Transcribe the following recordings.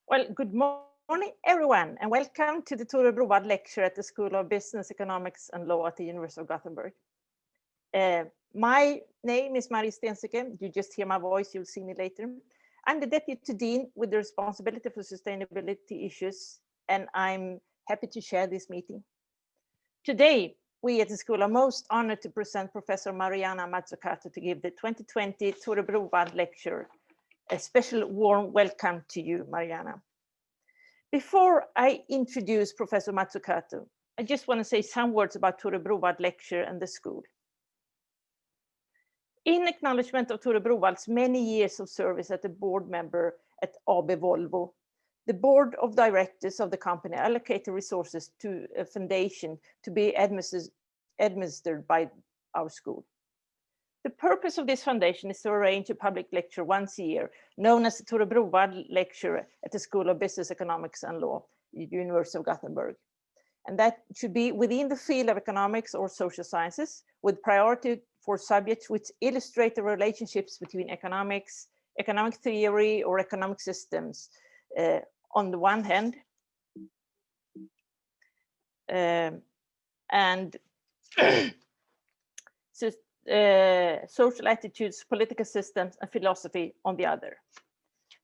Well, good morning, everyone, and welcome to the Tore Browaldh lecture at the School of Business, Economics and Law at the University of Gothenburg. My name is Marie Stenseke. You just hear my voice, you'll see me later. I'm the Deputy Dean with the responsibility for sustainability issues, and I'm happy to share this meeting. Today, we at the school are most honored to present Professor Mariana Mazzucato to give the 2020 Tore Browaldh lecture. A special warm welcome to you, Mariana. Before I introduce Professor Mazzucato, I just want to say some words about Tore Browaldh lecture and the school. In acknowledgement of Tore Browaldh's many years of service as a board member at AB Volvo, the board of directors of the company allocated resources to a foundation to be administered by our school. The purpose of this foundation is to arrange a public lecture once a year, known as the Tore Browaldh Lecture at the School of Business, Economics and Law, the University of Gothenburg. And that should be within the field of economics or social sciences, with priority for subjects which illustrate the relationships between economics, economic theory or economic systems on the one hand, and social attitudes, political systems, and philosophy on the other.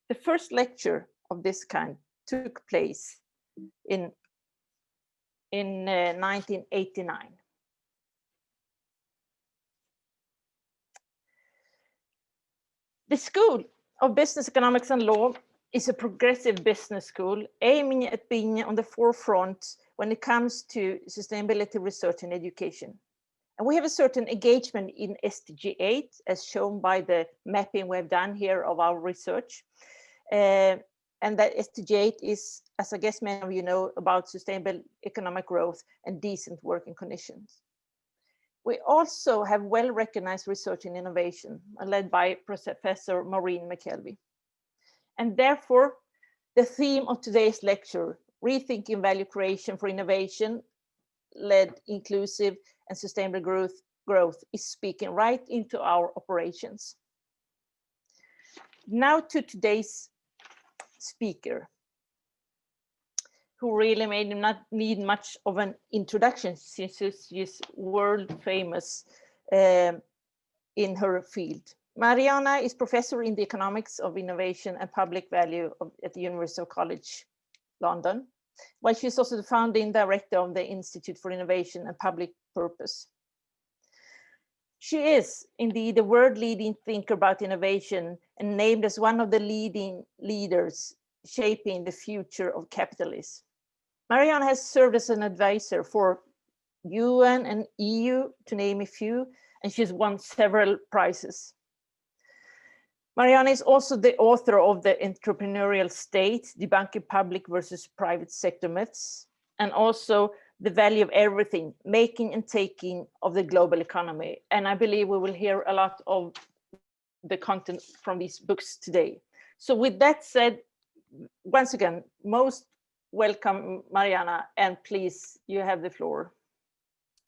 The first lecture of this kind took place in 1989. The School of Business, Economics and Law is a progressive business school aiming at being on the forefront when it comes to sustainability research and education. And we have a certain engagement in SDG 8, as shown by the mapping we've done here of our research. And that SDG 8 is, as I guess many of you know, about sustainable economic growth and decent working conditions. We also have well-recognized research and innovation led by Professor Maureen Mckelvey. And therefore, the theme of today's lecture, Rethinking Value Creation for Innovation-led Inclusive and Sustainable growth is speaking right into our operations. Now to today's speaker, who really may not need much of an introduction since she's world famous in her field. Mariana is professor in the economics of innovation and public value at the University College London, while she's also the founding director of the Institute for Innovation and Public Purpose. She is indeed a world-leading thinker about innovation and named as one of the leading leaders shaping the future of capitalism. Mariana has served as an advisor for UN and EU, to name a few, and she's won several prizes. Mariana is also the author of the Entrepreneurial State, Debunking Public versus Private Sector Myths, and also The Value of Everything, Making and Taking of the Global Economy. And I believe we will hear a lot of the content from these books today. So with that said, once again, most welcome, Mariana, and please, you have the floor.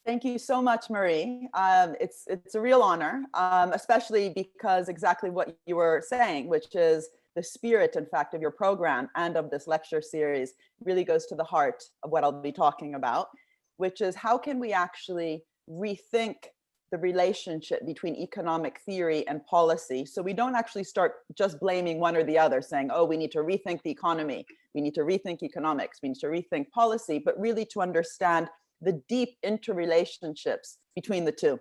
Thank you so much, Marie. It's a real honor, especially because exactly what you were saying, which is the spirit, in fact, of your program and of this lecture series really goes to the heart of what I'll be talking about, which is how can we actually rethink the relationship between economic theory and policy, so we don't actually start just blaming one or the other, saying, oh, we need to rethink the economy, we need to rethink economics, we need to rethink policy, but really to understand the deep interrelationships between the two.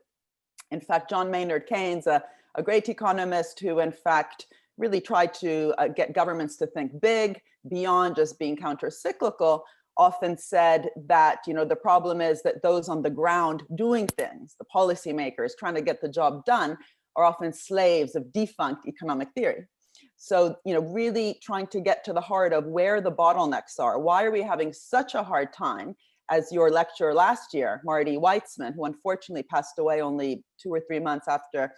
In fact, John Maynard Keynes, a great economist who in fact really tried to get governments to think big beyond just being counter-cyclical, often said that, you know, the problem is that those on the ground doing things, the policymakers trying to get the job done, are often slaves of defunct economic theory. So, you know, really trying to get to the heart of where the bottlenecks are. Why are we having such a hard time? As your lecturer last year, Marty Weitzman, who unfortunately passed away only 2 or 3 months after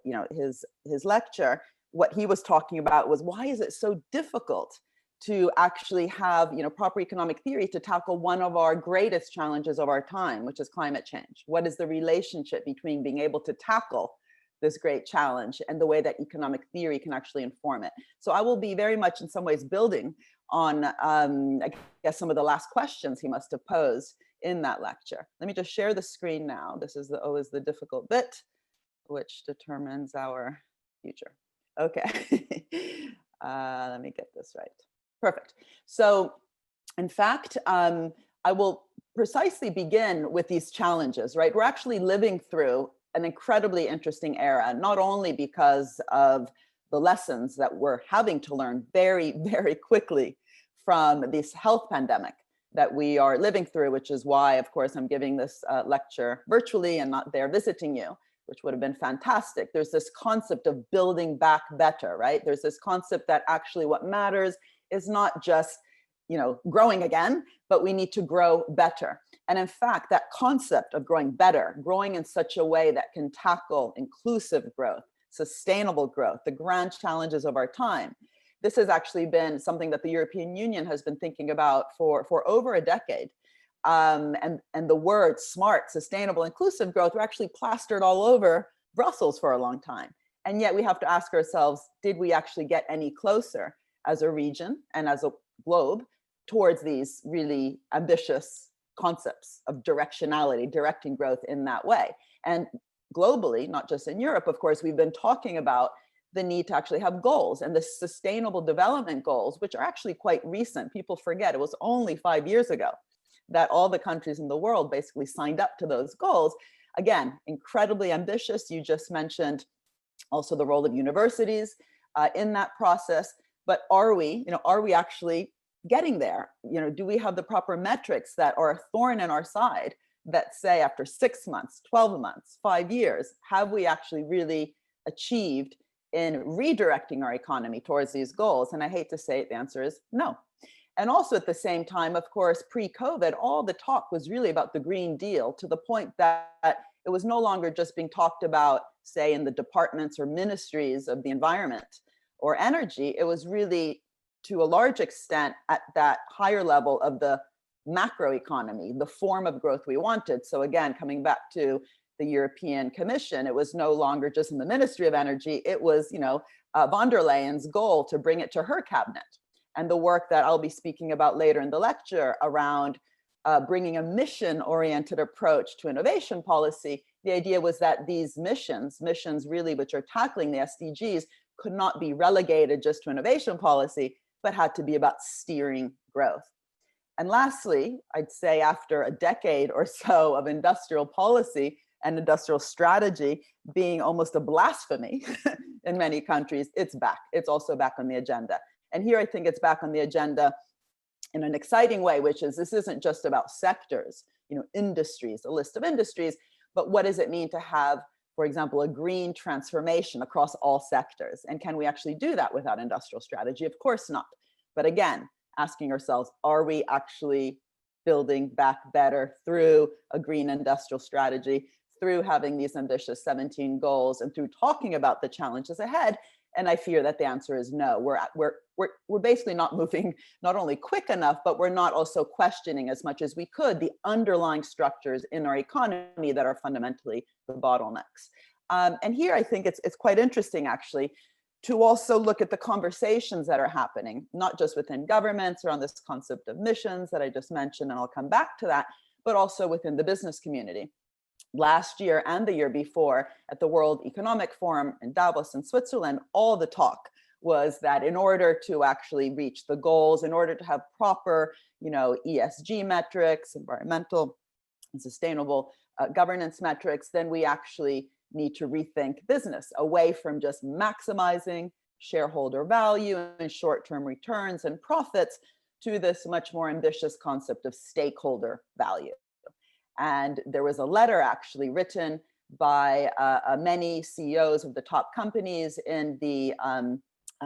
you know, his lecture, what he was talking about was, why is it so difficult to actually have, you know, proper economic theory to tackle one of our greatest challenges of our time, which is climate change? What is the relationship between being able to tackle this great challenge and the way that economic theory can actually inform it. So I will be very much in some ways building on, I guess, some of the last questions he must have posed in that lecture. Let me just share the screen now. This is always the difficult bit, which determines our future. Okay, let me get this right. Perfect. So in fact, I will precisely begin with these challenges, right? We're actually living through an incredibly interesting era, not only because of the lessons that we're having to learn very, very quickly from this health pandemic that we are living through, which is why, of course, I'm giving this lecture virtually and not there visiting you, which would have been fantastic. There's this concept of building back better, right? There's this concept that actually what matters is not just, you know, growing again, but we need to grow better. And in fact, that concept of growing better, growing in such a way that can tackle inclusive growth, sustainable growth, the grand challenges of our time, this has actually been something that the European Union has been thinking about for over a decade. And the words smart, sustainable, inclusive growth were actually plastered all over Brussels for a long time. And yet we have to ask ourselves, did we actually get any closer as a region and as a globe towards these really ambitious concepts of directionality, directing growth in that way? And globally, not just in Europe, of course, we've been talking about the need to actually have goals, and the sustainable development goals, which are actually quite recent. People forget it was only 5 years ago that all the countries in the world basically signed up to those goals. Again, incredibly ambitious. You just mentioned also the role of universities in that process. But are we actually getting there? You know, do we have the proper metrics that are a thorn in our side that say after 6 months, 12 months, 5 years, have we actually really achieved in redirecting our economy towards these goals? And I hate to say it, the answer is no. And also at the same time, of course, pre-COVID, all the talk was really about the Green Deal, to the point that it was no longer just being talked about, say, in the departments or ministries of the environment or energy. It was really, to a large extent, at that higher level of the macroeconomy, the form of growth we wanted. So again, coming back to the European Commission, it was no longer just in the Ministry of Energy. It was, von der Leyen's goal to bring it to her cabinet. And the work that I'll be speaking about later in the lecture around bringing a mission-oriented approach to innovation policy, the idea was that these missions really which are tackling the SDGs, could not be relegated just to innovation policy, but had to be about steering growth. And lastly, I'd say after a decade or so of industrial policy and industrial strategy being almost a blasphemy in many countries, it's back. It's also back on the agenda. And here I think it's back on the agenda in an exciting way, which is this isn't just about sectors, industries, a list of industries, but what does it mean to have, for example, a green transformation across all sectors? And can we actually do that without industrial strategy? Of course not. But again, asking ourselves, are we actually building back better through a green industrial strategy, through having these ambitious 17 goals, and through talking about the challenges ahead? And I fear that the answer is no. We're basically not moving not only quick enough, but we're not also questioning as much as we could the underlying structures in our economy that are fundamentally the bottlenecks. And here I think it's quite interesting actually to also look at the conversations that are happening, not just within governments around this concept of missions that I just mentioned, and I'll come back to that, but also within the business community. Last year and the year before at the World Economic Forum in Davos in Switzerland, all the talk was that in order to actually reach the goals, in order to have proper, ESG metrics, environmental and sustainable governance metrics, then we actually need to rethink business away from just maximizing shareholder value and short-term returns and profits to this much more ambitious concept of stakeholder value. And there was a letter actually written by many CEOs of the top companies in the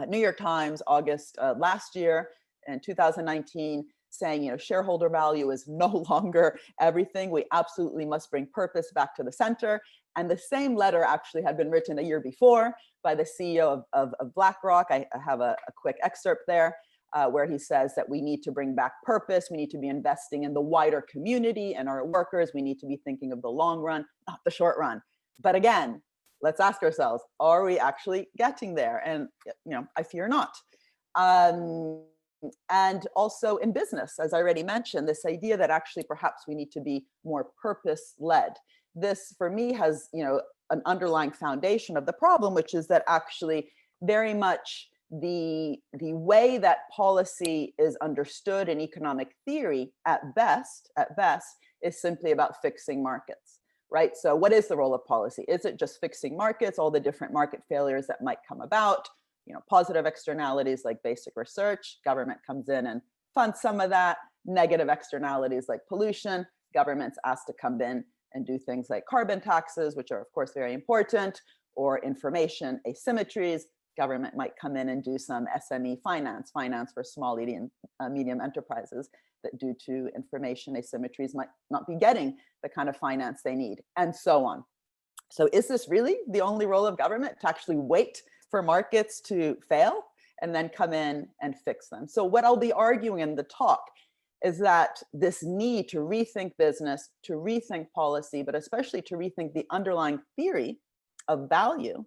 New York Times, August last year in 2019, saying, shareholder value is no longer everything. We absolutely must bring purpose back to the center. And the same letter actually had been written a year before by the CEO of BlackRock. I have a quick excerpt there. Where he says that we need to bring back purpose, we need to be investing in the wider community and our workers, we need to be thinking of the long run, not the short run. But again, let's ask ourselves, are we actually getting there? And, I fear not. And also in business, as I already mentioned, this idea that actually perhaps we need to be more purpose-led. This, for me, has, an underlying foundation of the problem, which is that actually very much the way that policy is understood in economic theory at best is simply about fixing markets, right? So what is the role of policy? Is it just fixing markets, all the different market failures that might come about? Positive externalities like basic research, government comes in and funds some of that. Negative externalities like pollution, government's asked to come in and do things like carbon taxes, which are of course very important, or information asymmetries. Government might come in and do some SME finance for small, medium enterprises that due to information asymmetries might not be getting the kind of finance they need, and so on. So is this really the only role of government, to actually wait for markets to fail and then come in and fix them? So what I'll be arguing in the talk is that this need to rethink business, to rethink policy, but especially to rethink the underlying theory of value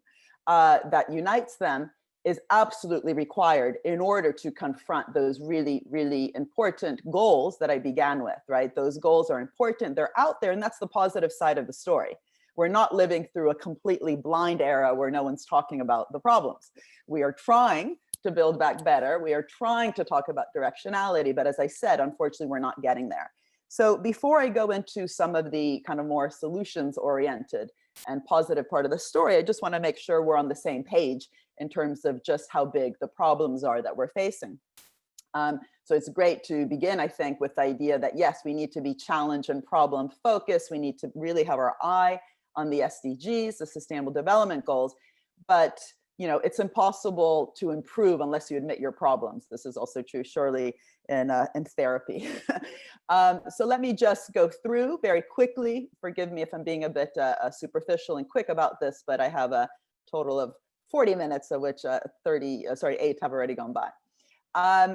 that unites them is absolutely required in order to confront those really, really important goals that I began with, right? Those goals are important, they're out there, and that's the positive side of the story. We're not living through a completely blind era where no one's talking about the problems. We are trying to build back better. We are trying to talk about directionality, but as I said, unfortunately, we're not getting there. So before I go into some of the kind of more solutions-oriented and positive part of the story, I just want to make sure we're on the same page in terms of just how big the problems are that we're facing. So it's great to begin, I think, with the idea that, yes, we need to be challenge and problem focused. We need to really have our eye on the SDGs, the Sustainable Development Goals, but it's impossible to improve unless you admit your problems. This is also true, surely, in therapy. So let me just go through very quickly. Forgive me if I'm being a bit superficial and quick about this, but I have a total of 40 minutes, of which 8 have already gone by.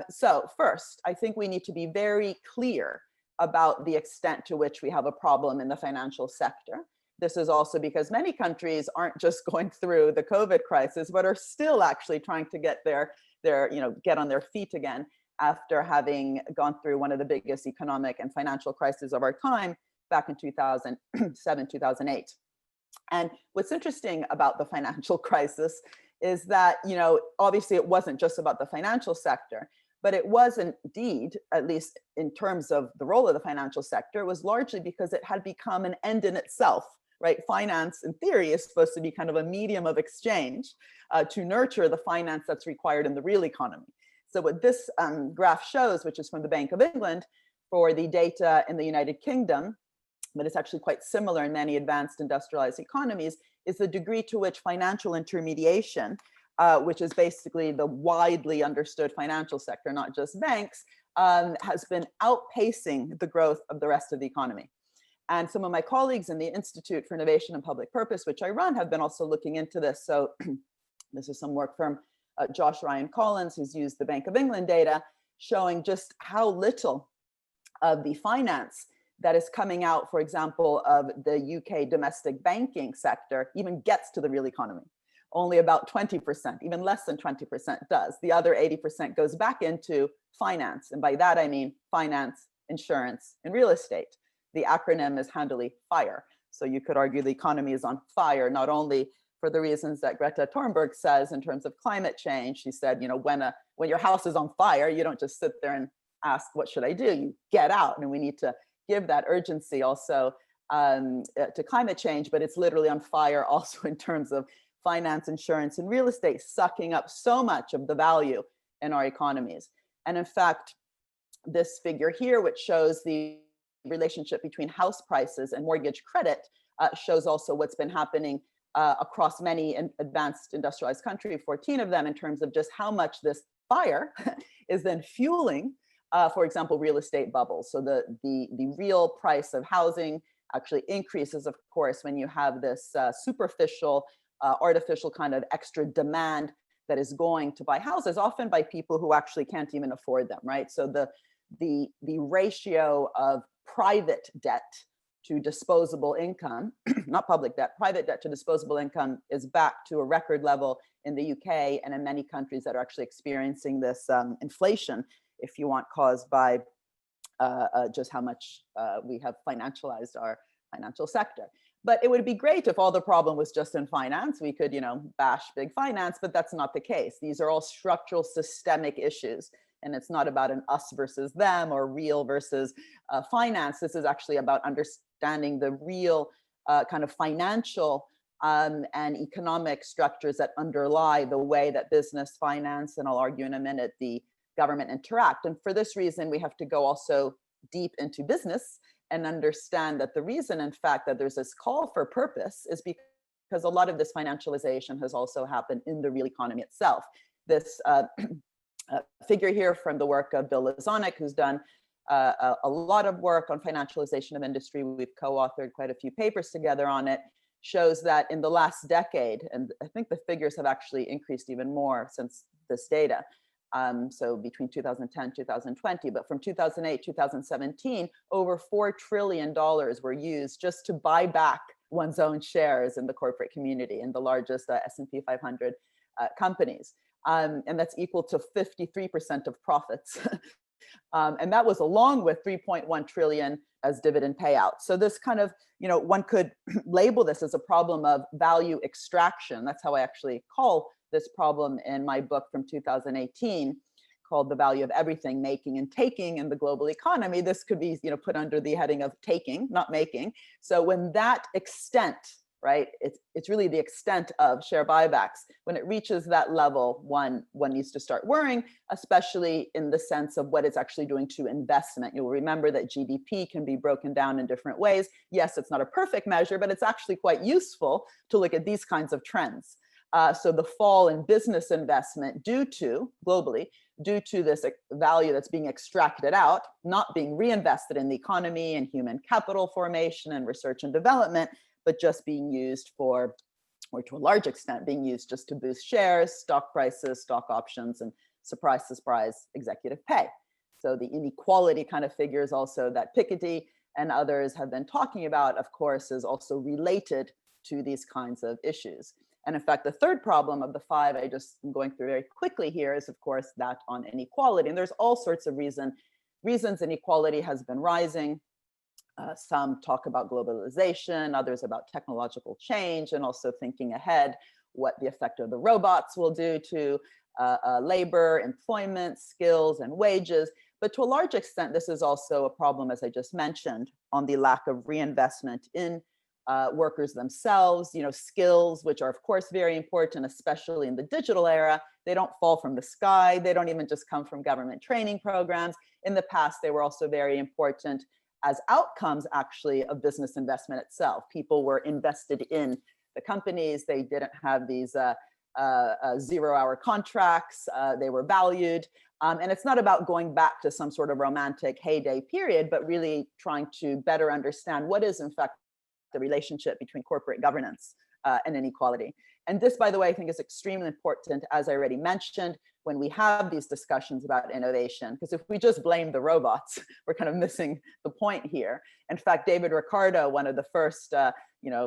So first, I think we need to be very clear about the extent to which we have a problem in the financial sector. This is also because many countries aren't just going through the COVID crisis, but are still actually trying to get get on their feet again after having gone through one of the biggest economic and financial crises of our time back in 2007, 2008. And what's interesting about the financial crisis is that, obviously it wasn't just about the financial sector, but it was indeed, at least in terms of the role of the financial sector, it was largely because it had become an end in itself. Right? Finance, in theory, is supposed to be kind of a medium of exchange to nurture the finance that's required in the real economy. So what this graph shows, which is from the Bank of England, for the data in the United Kingdom, but it's actually quite similar in many advanced industrialized economies, is the degree to which financial intermediation, which is basically the widely understood financial sector, not just banks, has been outpacing the growth of the rest of the economy. And some of my colleagues in the Institute for Innovation and Public Purpose, which I run, have been also looking into this. So this is some work from Josh Ryan Collins, who's used the Bank of England data, showing just how little of the finance that is coming out, for example, of the UK domestic banking sector even gets to the real economy. Only about 20%, even less than 20% does. The other 80% goes back into finance. And by that, I mean finance, insurance, and real estate. The acronym is handily FIRE. So you could argue the economy is on fire, not only for the reasons that Greta Thunberg says in terms of climate change. She said, when your house is on fire, you don't just sit there and ask, what should I do? You get out. And we need to give that urgency also to climate change, but it's literally on fire also in terms of finance, insurance, and real estate, sucking up so much of the value in our economies. And in fact, this figure here, which shows the relationship between house prices and mortgage credit, shows also what's been happening across many advanced industrialized countries, 14 of them, in terms of just how much this fire is then fueling, for example, real estate bubbles. So the real price of housing actually increases, of course, when you have this superficial, artificial kind of extra demand that is going to buy houses, often by people who actually can't even afford them, right? So the ratio of private debt to disposable income, not public debt, private debt to disposable income is back to a record level in the UK and in many countries that are actually experiencing this inflation, if you want, caused by just how much we have financialized our financial sector. But it would be great if all the problem was just in finance. We could, bash big finance, but that's not the case. These are all structural, systemic issues. And it's not about an us versus them or real versus finance. This is actually about understanding the real kind of financial and economic structures that underlie the way that business, finance, and I'll argue in a minute, the government interact. And for this reason, we have to go also deep into business and understand that the reason, in fact, that there's this call for purpose is because a lot of this financialization has also happened in the real economy itself. This figure here from the work of Bill Lazanik, who's done a lot of work on financialization of industry. We've co-authored quite a few papers together on it, shows that in the last decade, and I think the figures have actually increased even more since this data, so between 2010, 2020, but from 2008, 2017, over $4 trillion were used just to buy back one's own shares in the corporate community in the largest S&P 500 companies. And that's equal to 53% of profits. And that was along with 3.1 trillion as dividend payouts. So this kind of, one could label this as a problem of value extraction. That's how I actually call this problem in my book from 2018 called The Value of Everything, Making and Taking in the Global Economy. This could be, put under the heading of taking, not making. So when that extent, right, it's really the extent of share buybacks. When it reaches that level, one needs to start worrying, especially in the sense of what it's actually doing to investment. You'll remember that GDP can be broken down in different ways. Yes, it's not a perfect measure, but it's actually quite useful to look at these kinds of trends. So the fall in business investment globally, due to this value that's being extracted out, not being reinvested in the economy and human capital formation and research and development, but just being used for, or to a large extent, being used just to boost shares, stock prices, stock options, and surprise, surprise, executive pay. So the inequality kind of figures also that Piketty and others have been talking about, of course, is also related to these kinds of issues. And in fact, the third problem of the five I just am going through very quickly here is, of course, that on inequality. And there's all sorts of reasons inequality has been rising. Some talk about globalization, others about technological change, and also thinking ahead what the effect of the robots will do to labor, employment, skills, and wages. But to a large extent, this is also a problem, as I just mentioned, on the lack of reinvestment in workers themselves, skills, which are of course very important, especially in the digital era. They don't fall from the sky. They don't even just come from government training programs. In the past, they were also very important as outcomes actually of business investment itself. People were invested in the companies. They didn't have these 0-hour contracts. They were valued. And it's not about going back to some sort of romantic heyday period, but really trying to better understand what is in fact the relationship between corporate governance and inequality. And this, by the way, I think is extremely important, as I already mentioned, when we have these discussions about innovation, because if we just blame the robots, we're kind of missing the point here. In fact, David Ricardo, one of the first, kind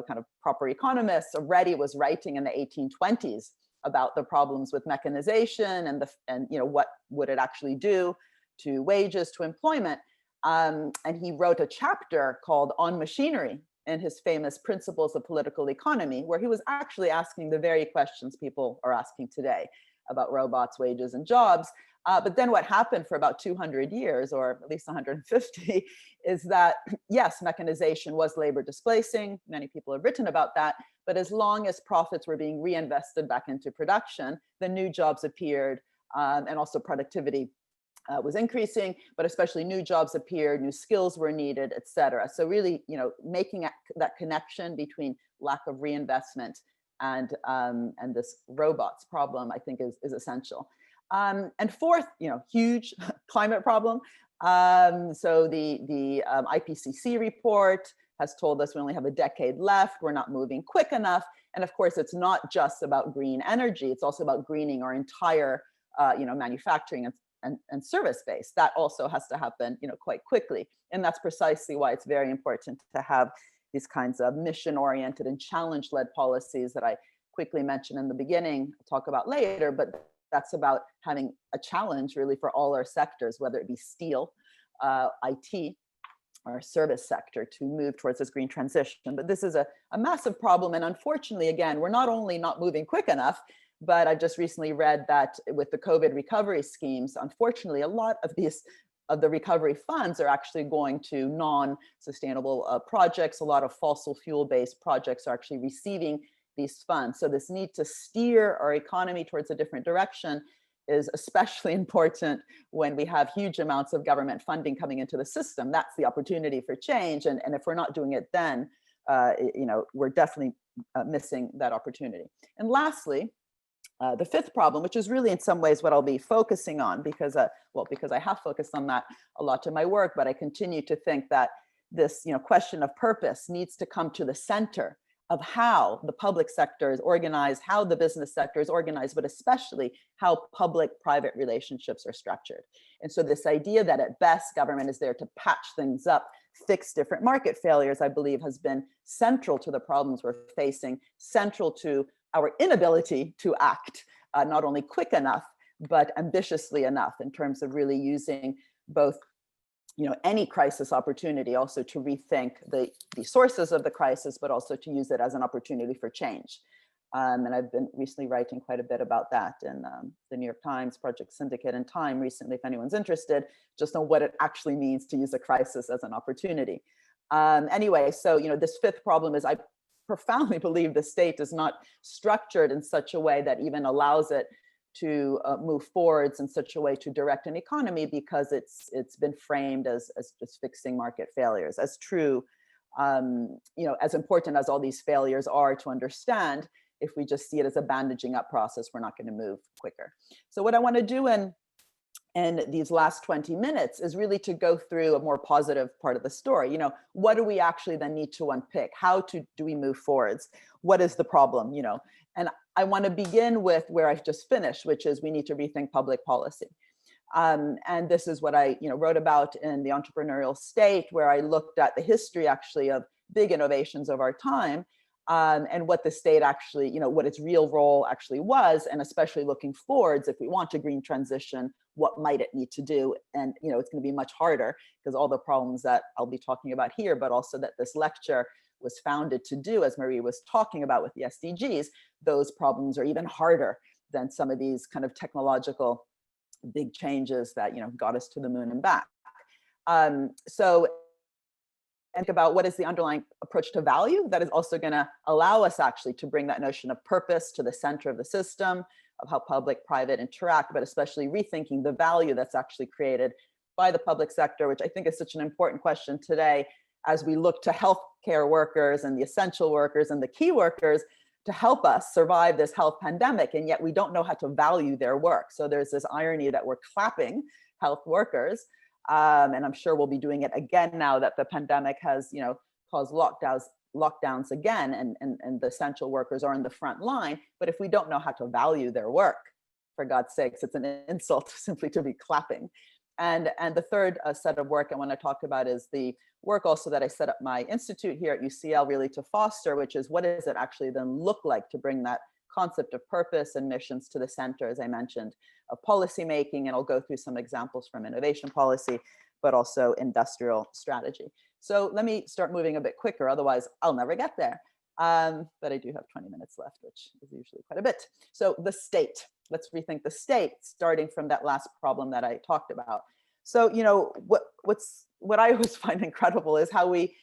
of proper economists, already was writing in the 1820s about the problems with mechanization and what would it actually do to wages, to employment. And he wrote a chapter called On Machinery in his famous Principles of Political Economy, where he was actually asking the very questions people are asking today about robots, wages, and jobs. But then what happened for about 200 years, or at least 150, is that, yes, mechanization was labor displacing. Many people have written about that. But as long as profits were being reinvested back into production, the new jobs appeared, and also productivity was increasing, but especially new jobs appeared, new skills were needed, et cetera. So really, making that connection between lack of reinvestment and this robots problem, I think is essential. And fourth, huge climate problem. So the IPCC report has told us we only have a decade left. We're not moving quick enough. And of course, it's not just about green energy. It's also about greening our entire, manufacturing and service-based. That also has to happen, quite quickly. And that's precisely why it's very important to have these kinds of mission-oriented and challenge-led policies that I quickly mentioned in the beginning, I'll talk about later, but that's about having a challenge really for all our sectors, whether it be steel, IT, or service sector, to move towards this green transition. But this is a massive problem. And unfortunately, again, we're not only not moving quick enough, but I just recently read that with the COVID recovery schemes, unfortunately, a lot of the recovery funds are actually going to non-sustainable projects. A lot of fossil fuel-based projects are actually receiving these funds. So this need to steer our economy towards a different direction is especially important when we have huge amounts of government funding coming into the system. That's the opportunity for change. And if we're not doing it then, we're definitely missing that opportunity. And lastly, the fifth problem, which is really in some ways what I'll be focusing on, because I have focused on that a lot in my work, but I continue to think that this question of purpose needs to come to the center of how the public sector is organized, how the business sector is organized, but especially how public-private relationships are structured. And so this idea that at best government is there to patch things up, fix different market failures, I believe has been central to the problems we're facing, central to our inability to act, not only quick enough, but ambitiously enough in terms of really using both any crisis opportunity also to rethink the sources of the crisis, but also to use it as an opportunity for change. And I've been recently writing quite a bit about that in the New York Times, Project Syndicate, and Time recently, if anyone's interested, just on what it actually means to use a crisis as an opportunity. Anyway, so this fifth problem is I profoundly believe the state is not structured in such a way that even allows it to move forwards in such a way to direct an economy, because it's been framed as just fixing market failures. As true, as important as all these failures are to understand, if we just see it as a bandaging up process, we're not going to move quicker. So what I want to do in these last 20 minutes is really to go through a more positive part of the story. What do we actually then need to unpick? How do we move forwards? What is the problem? And I want to begin with where I just finished, which is we need to rethink public policy. And this is what I wrote about in the Entrepreneurial State, where I looked at the history actually of big innovations of our time, and what the state actually, what its real role actually was, and especially looking forwards, if we want a green transition, what might it need to do? And it's going to be much harder because all the problems that I'll be talking about here, but also that this lecture was founded to do, as Marie was talking about with the SDGs, those problems are even harder than some of these kind of technological big changes that got us to the moon and back. So think about what is the underlying approach to value that is also going to allow us actually to bring that notion of purpose to the center of the system, of how public-private interact, but especially rethinking the value that's actually created by the public sector, which I think is such an important question today as we look to healthcare workers and the essential workers and the key workers to help us survive this health pandemic, and yet we don't know how to value their work. So there's this irony that we're clapping health workers, and I'm sure we'll be doing it again now that the pandemic has, caused lockdowns again, and the essential workers are in the front line. But if we don't know how to value their work, for God's sakes, it's an insult simply to be clapping. And the third set of work I want to talk about is the work also that I set up my institute here at UCL really to foster, which is what does it actually then look like to bring that concept of purpose and missions to the center, as I mentioned, of policymaking. And I'll go through some examples from innovation policy, but also industrial strategy. So let me start moving a bit quicker, otherwise I'll never get there. But I do have 20 minutes left, which is usually quite a bit. So the state, let's rethink the state, starting from that last problem that I talked about. So, what I always find incredible is how we,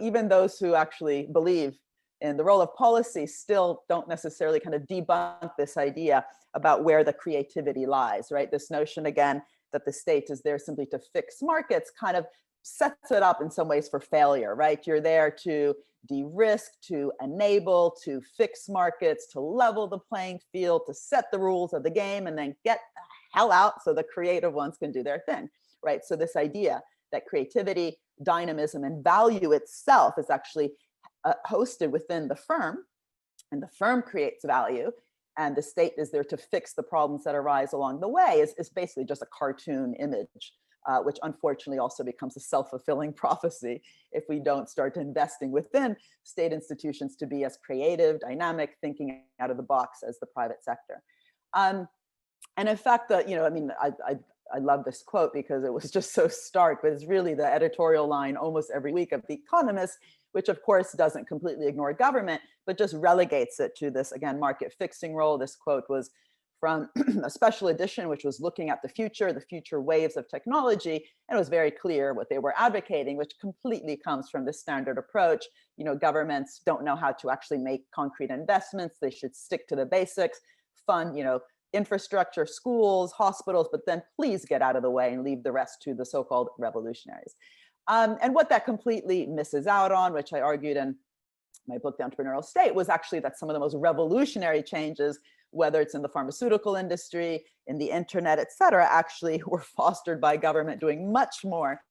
even those who actually believe in the role of policy still don't necessarily kind of debunk this idea about where the creativity lies, right? This notion, again, that the state is there simply to fix markets kind of sets it up in some ways for failure, right? You're there to de-risk, to enable, to fix markets, to level the playing field, to set the rules of the game, and then get the hell out so the creative ones can do their thing, right? So this idea that creativity, dynamism, and value itself is actually hosted within the firm, and the firm creates value, and the state is there to fix the problems that arise along the way is basically just a cartoon image, which unfortunately also becomes a self-fulfilling prophecy if we don't start investing within state institutions to be as creative, dynamic, thinking out of the box as the private sector. And in fact, I love this quote because it was just so stark, but it's really the editorial line almost every week of The Economist, which of course doesn't completely ignore government, but just relegates it to this, again, market fixing role. This quote was from a special edition, which was looking at the future waves of technology. And it was very clear what they were advocating, which completely comes from the standard approach. Governments don't know how to actually make concrete investments. They should stick to the basics, fund, infrastructure, schools, hospitals, but then please get out of the way and leave the rest to the so-called revolutionaries. And what that completely misses out on, which I argued in my book, The Entrepreneurial State, was actually that some of the most revolutionary changes, whether it's in the pharmaceutical industry, in the internet, et cetera, actually were fostered by government doing much more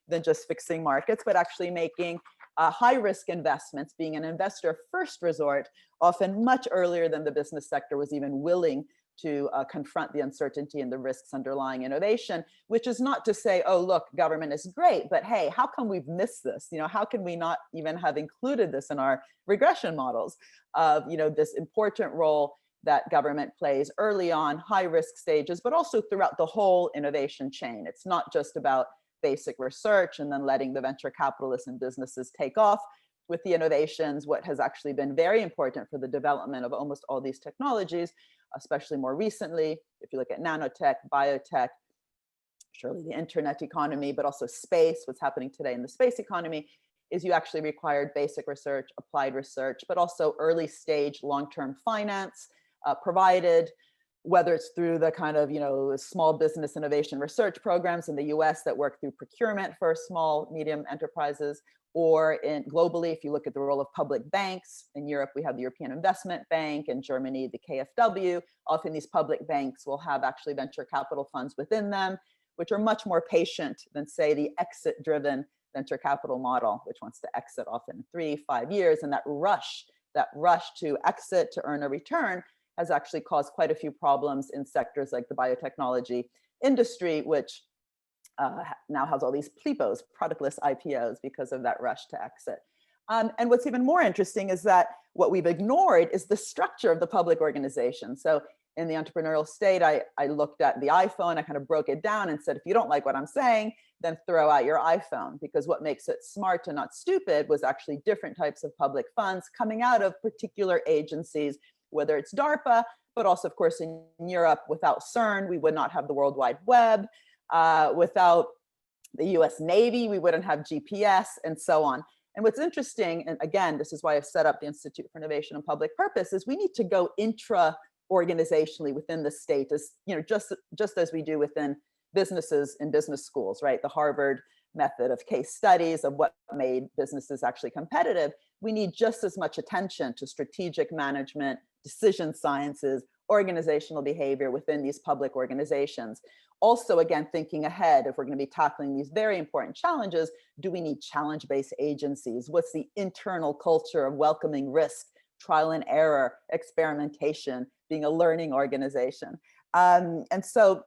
than just fixing markets, but actually making high-risk investments, being an investor first resort, often much earlier than the business sector was even willing to confront the uncertainty and the risks underlying innovation, which is not to say, oh, look, government is great, but hey, how come we've missed this? How can we not even have included this in our regression models of, this important role that government plays early on, high risk stages, but also throughout the whole innovation chain. It's not just about basic research and then letting the venture capitalists and businesses take off with the innovations. What has actually been very important for the development of almost all these technologies, especially more recently, if you look at nanotech, biotech, surely the internet economy, but also space, what's happening today in the space economy, is you actually required basic research, applied research, but also early stage long-term finance provided, whether it's through the kind of, small business innovation research programs in the US that work through procurement for small, medium enterprises, or globally, if you look at the role of public banks. In Europe, we have the European Investment Bank, in Germany, the KfW. Often these public banks will have actually venture capital funds within them, which are much more patient than, say, the exit-driven venture capital model, which wants to exit often in 3-5 years. And that rush to exit to earn a return has actually caused quite a few problems in sectors like the biotechnology industry, which now has all these PLIPOs, productless IPOs, because of that rush to exit. And what's even more interesting is that what we've ignored is the structure of the public organization. So in the entrepreneurial state, I looked at the iPhone, I kind of broke it down and said, if you don't like what I'm saying, then throw out your iPhone, because what makes it smart and not stupid was actually different types of public funds coming out of particular agencies, whether it's DARPA, but also, of course, in Europe, without CERN, we would not have the World Wide Web. Without the US Navy, we wouldn't have GPS, and so on. And what's interesting, and again, this is why I've set up the Institute for Innovation and Public Purpose, is we need to go intra-organizationally within the state, as just as we do within businesses in business schools, right? The Harvard method of case studies of what made businesses actually competitive. We need just as much attention to strategic management, decision sciences, organizational behavior within these public organizations. Also, again, thinking ahead, if we're going to be tackling these very important challenges, do we need challenge-based agencies? What's the internal culture of welcoming risk, trial and error, experimentation, being a learning organization? And so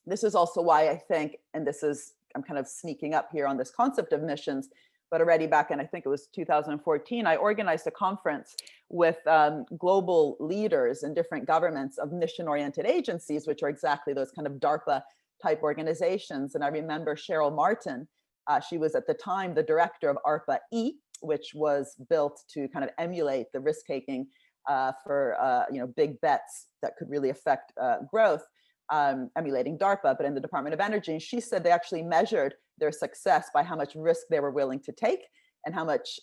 this is also why I think, and I'm kind of sneaking up here on this concept of missions, but already back in, I think it was 2014, I organized a conference with global leaders in different governments of mission-oriented agencies, which are exactly those kind of DARPA type organizations. And I remember Cheryl Martin, she was at the time the director of ARPA-E, which was built to kind of emulate the risk-taking for big bets that could really affect growth, emulating DARPA, but in the Department of Energy. And she said they actually measured their success by how much risk they were willing to take and how much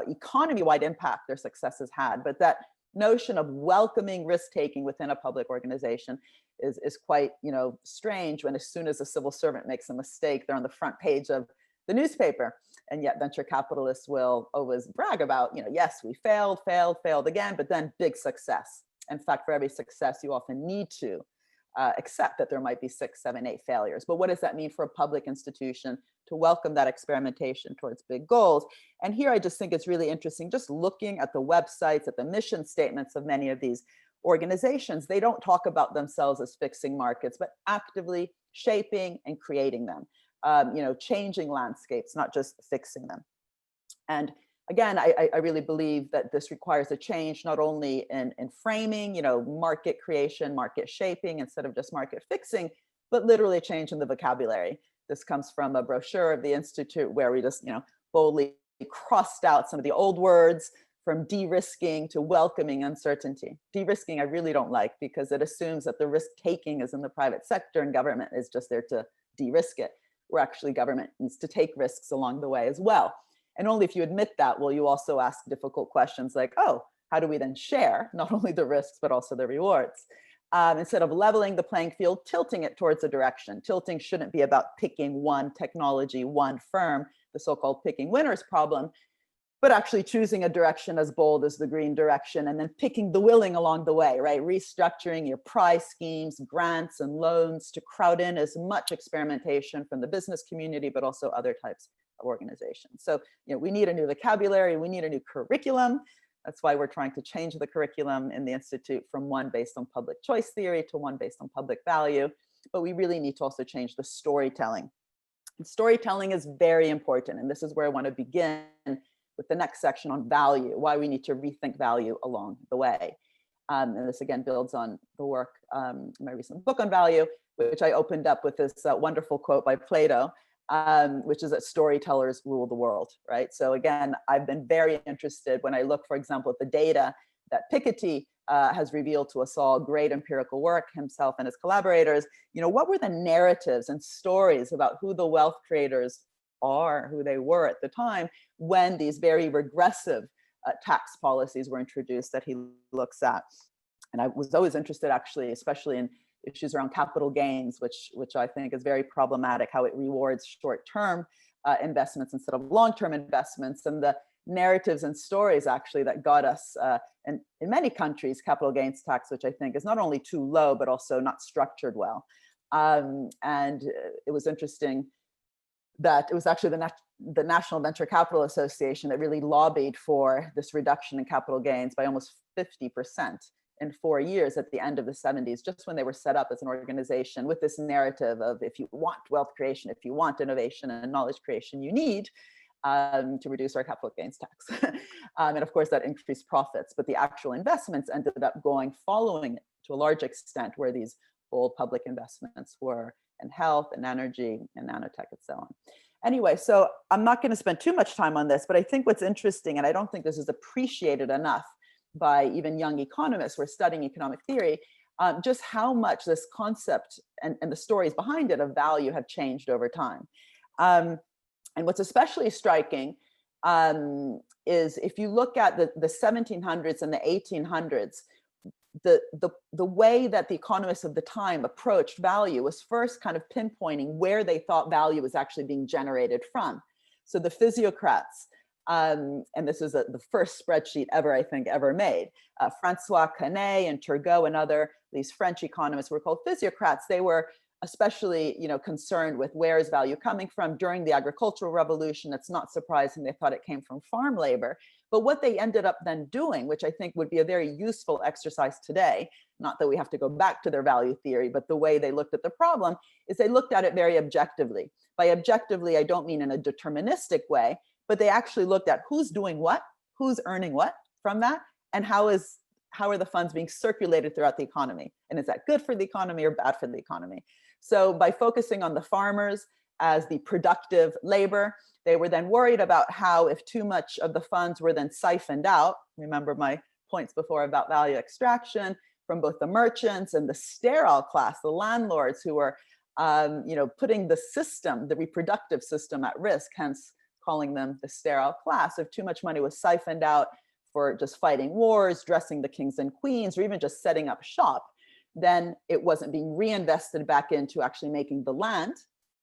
economy-wide impact their successes had. But that notion of welcoming risk-taking within a public organization is quite strange, when as soon as a civil servant makes a mistake, they're on the front page of the newspaper. And yet venture capitalists will always brag about, yes, we failed again, but then big success. In fact, for every success, you often need to accept that there might be 6, 7, 8 failures. But what does that mean for a public institution to welcome that experimentation towards big goals? And here I just think it's really interesting, just looking at the websites, at the mission statements of many of these organizations, they don't talk about themselves as fixing markets, but actively shaping and creating them, changing landscapes, not just fixing them. And again, I really believe that this requires a change, not only in framing, market creation, market shaping, instead of just market fixing, but literally a change in the vocabulary. This comes from a brochure of the Institute where we just, boldly crossed out some of the old words, from de-risking to welcoming uncertainty. De-risking I really don't like, because it assumes that the risk taking is in the private sector and government is just there to de-risk it, where actually government needs to take risks along the way as well. And only if you admit that will you also ask difficult questions like, oh, how do we then share not only the risks, but also the rewards? Instead of leveling the playing field, tilting it towards a direction. Tilting shouldn't be about picking one technology, one firm, the so-called picking winners problem, but actually choosing a direction as bold as the green direction, and then picking the willing along the way, right? Restructuring your prize schemes, grants, and loans to crowd in as much experimentation from the business community, but also other types of organizations. So, we need a new vocabulary, we need a new curriculum. That's why we're trying to change the curriculum in the Institute from one based on public choice theory to one based on public value. But we really need to also change the storytelling. And storytelling is very important. And this is where I want to begin with the next section on value, why we need to rethink value along the way. And this again builds on the work, my recent book on value, which I opened up with this wonderful quote by Plato, which is that storytellers rule the world, right? So again, I've been very interested when I look, for example, at the data that Piketty has revealed to us all, great empirical work, himself and his collaborators, what were the narratives and stories about who the wealth creators are, who they were at the time, when these very regressive tax policies were introduced that he looks at. And I was always interested, actually, especially in issues around capital gains, which I think is very problematic, how it rewards short-term investments instead of long-term investments, and the narratives and stories actually that got us, in many countries, capital gains tax, which I think is not only too low, but also not structured well. And it was interesting that it was actually the National Venture Capital Association that really lobbied for this reduction in capital gains by almost 50% in 4 years at the end of the 70s, just when they were set up as an organization with this narrative of, if you want wealth creation, if you want innovation and knowledge creation, you need to reduce our capital gains tax. And of course that increased profits, but the actual investments ended up going following it to a large extent, where these bold public investments were in health and energy and nanotech and so on. Anyway, so I'm not going to spend too much time on this, but I think what's interesting, and I don't think this is appreciated enough by even young economists who are studying economic theory, just how much this concept and the stories behind it of value have changed over time. And what's especially striking is if you look at the 1700s and the 1800s, the way that the economists of the time approached value was first kind of pinpointing where they thought value was actually being generated from. So the physiocrats, and this is the first spreadsheet ever, I think, ever made. Francois Canet and Turgot and these French economists were called physiocrats. They were especially, concerned with where is value coming from during the agricultural revolution. It's not surprising they thought it came from farm labor. But what they ended up then doing, which I think would be a very useful exercise today, not that we have to go back to their value theory, but the way they looked at the problem, is they looked at it very objectively. By objectively, I don't mean in a deterministic way, but they actually looked at who's doing what, who's earning what from that, and how are the funds being circulated throughout the economy? And is that good for the economy or bad for the economy? So by focusing on the farmers as the productive labor, they were then worried about how, if too much of the funds were then siphoned out, remember my points before about value extraction, from both the merchants and the sterile class, the landlords who were putting the system, the reproductive system, at risk, hence calling them the sterile class. If too much money was siphoned out for just fighting wars, dressing the kings and queens, or even just setting up shop, then it wasn't being reinvested back into actually making the land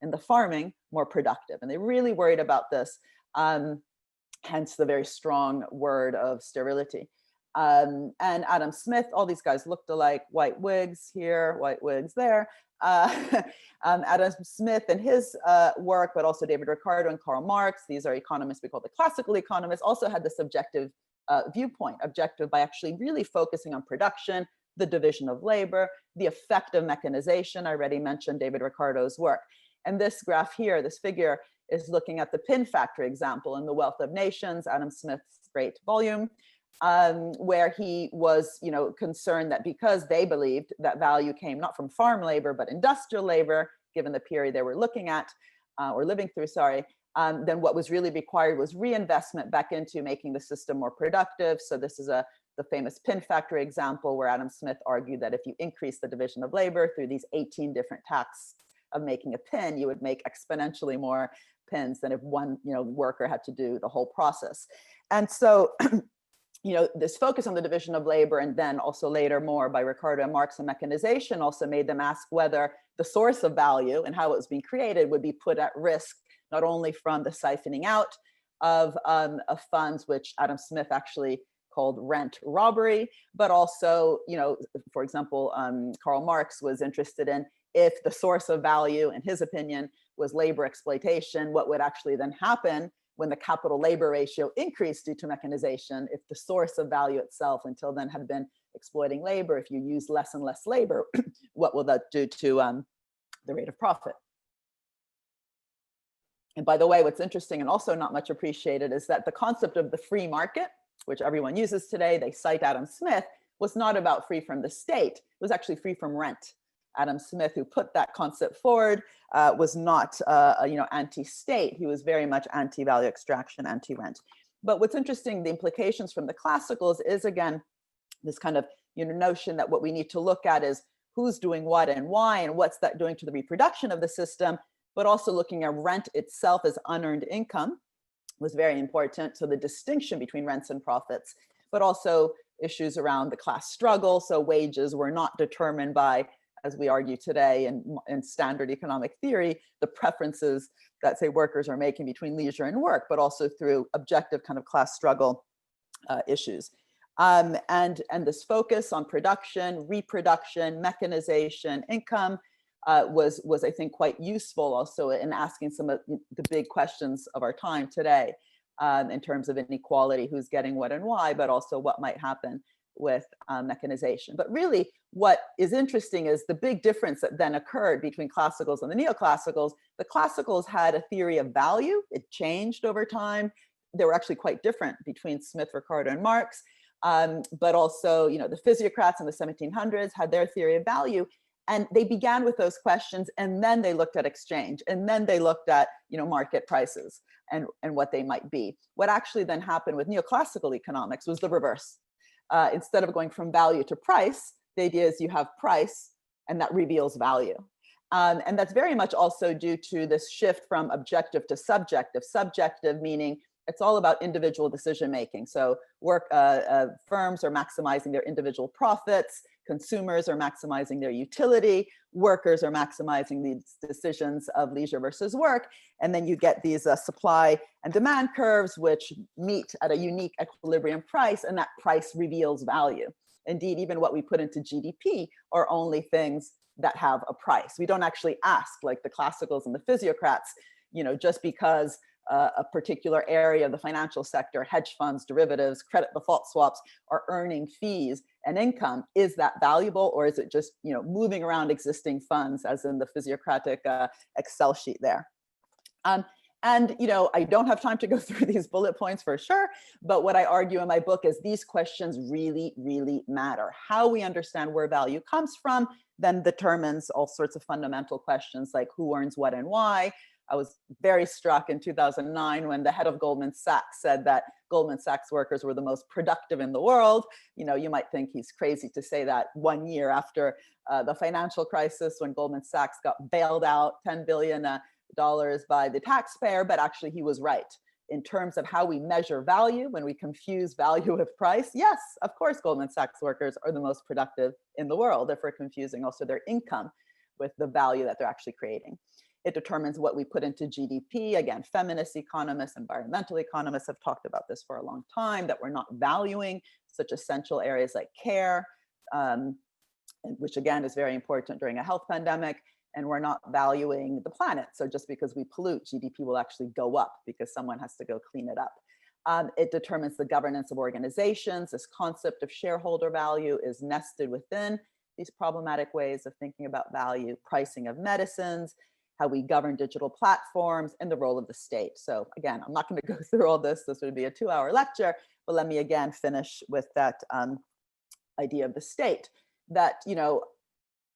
and the farming more productive. And they really worried about this, hence the very strong word of sterility. And Adam Smith, all these guys looked alike, white wigs here, white wigs there. Adam Smith and his work, but also David Ricardo and Karl Marx, these are economists we call the classical economists, also had this objective viewpoint, objective by actually really focusing on production, the division of labor, the effect of mechanization. I already mentioned David Ricardo's work. And this graph here, this figure, is looking at the pin factory example in The Wealth of Nations, Adam Smith's great volume, where he was, concerned that because they believed that value came not from farm labor, but industrial labor, given the period they were looking at, or living through, then what was really required was reinvestment back into making the system more productive. So this is the famous pin factory example where Adam Smith argued that if you increase the division of labor through these 18 different tasks of making a pin, you would make exponentially more pins than if one worker had to do the whole process. And so this focus on the division of labor, and then also later more by Ricardo and Marx and mechanization, also made them ask whether the source of value and how it was being created would be put at risk, not only from the siphoning out of funds, which Adam Smith actually called rent robbery, but also, for example, Karl Marx was interested in if the source of value, in his opinion, was labor exploitation, what would actually then happen when the capital labor ratio increased due to mechanization, if the source of value itself until then had been exploiting labor, if you use less and less labor, what will that do to the rate of profit? And by the way, what's interesting and also not much appreciated is that the concept of the free market, which everyone uses today, they cite Adam Smith, was not about free from the state. It was actually free from rent. Adam Smith, who put that concept forward, was not anti-state. He was very much anti-value extraction, anti-rent. But what's interesting, the implications from the classicals is, again, this kind of notion that what we need to look at is who's doing what and why, and what's that doing to the reproduction of the system, but also looking at rent itself as unearned income was very important. So the distinction between rents and profits, but also issues around the class struggle. So wages were not determined by, as we argue today in standard economic theory, the preferences that, say, workers are making between leisure and work, but also through objective kind of class struggle issues. And this focus on production, reproduction, mechanization, income was, I think, quite useful also in asking some of the big questions of our time today in terms of inequality, who's getting what and why, but also what might happen with mechanization. But really, what is interesting is the big difference that then occurred between classicals and the neoclassicals. The classicals had a theory of value. It changed over time. They were actually quite different between Smith, Ricardo, and Marx. But also, the physiocrats in the 1700s had their theory of value. And they began with those questions, and then they looked at exchange, and then they looked at market prices and what they might be. What actually then happened with neoclassical economics was the reverse. Instead of going from value to price, the idea is you have price, and that reveals value. And that's very much also due to this shift from objective to subjective. Subjective meaning it's all about individual decision making. So firms are maximizing their individual profits, consumers are maximizing their utility, workers are maximizing these decisions of leisure versus work, and then you get these supply and demand curves which meet at a unique equilibrium price, and that price reveals value. Indeed, even what we put into GDP are only things that have a price. We don't actually ask, like the classicals and the physiocrats, just because a particular area of the financial sector, hedge funds, derivatives, credit default swaps are earning fees and income. Is that valuable, or is it just moving around existing funds, as in the physiocratic Excel sheet there? And I don't have time to go through these bullet points for sure, but what I argue in my book is these questions really, really matter. How we understand where value comes from then determines all sorts of fundamental questions like who earns what and why. I was very struck in 2009 when the head of Goldman Sachs said that Goldman Sachs workers were the most productive in the world. You might think he's crazy to say that 1 year after the financial crisis, when Goldman Sachs got bailed out $10 billion by the taxpayer, but actually he was right. In terms of how we measure value, when we confuse value with price, yes, of course, Goldman Sachs workers are the most productive in the world if we're confusing also their income with the value that they're actually creating. It determines what we put into GDP. Again, feminist economists, environmental economists have talked about this for a long time, that we're not valuing such essential areas like care, which again is very important during a health pandemic, and we're not valuing the planet. So just because we pollute, GDP will actually go up because someone has to go clean it up. It determines the governance of organizations. This concept of shareholder value is nested within these problematic ways of thinking about value, pricing of medicines, how we govern digital platforms, and the role of the state. So again, I'm not going to go through all this. This would be a 2-hour lecture, but let me again finish with that idea of the state. That, you know,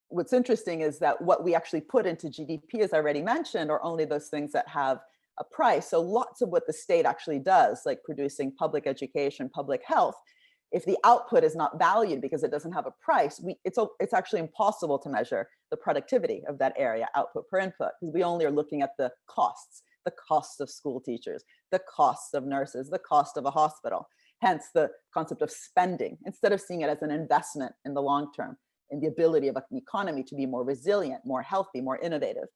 what's interesting is that what we actually put into GDP, as I already mentioned, are only those things that have a price. So lots of what the state actually does, like producing public education, public health, if the output is not valued because it doesn't have a price, it's actually impossible to measure the productivity of that area, output per input, because we only are looking at the costs of school teachers, the costs of nurses, the cost of a hospital. Hence the concept of spending, instead of seeing it as an investment in the long term, in the ability of an economy to be more resilient, more healthy, more innovative.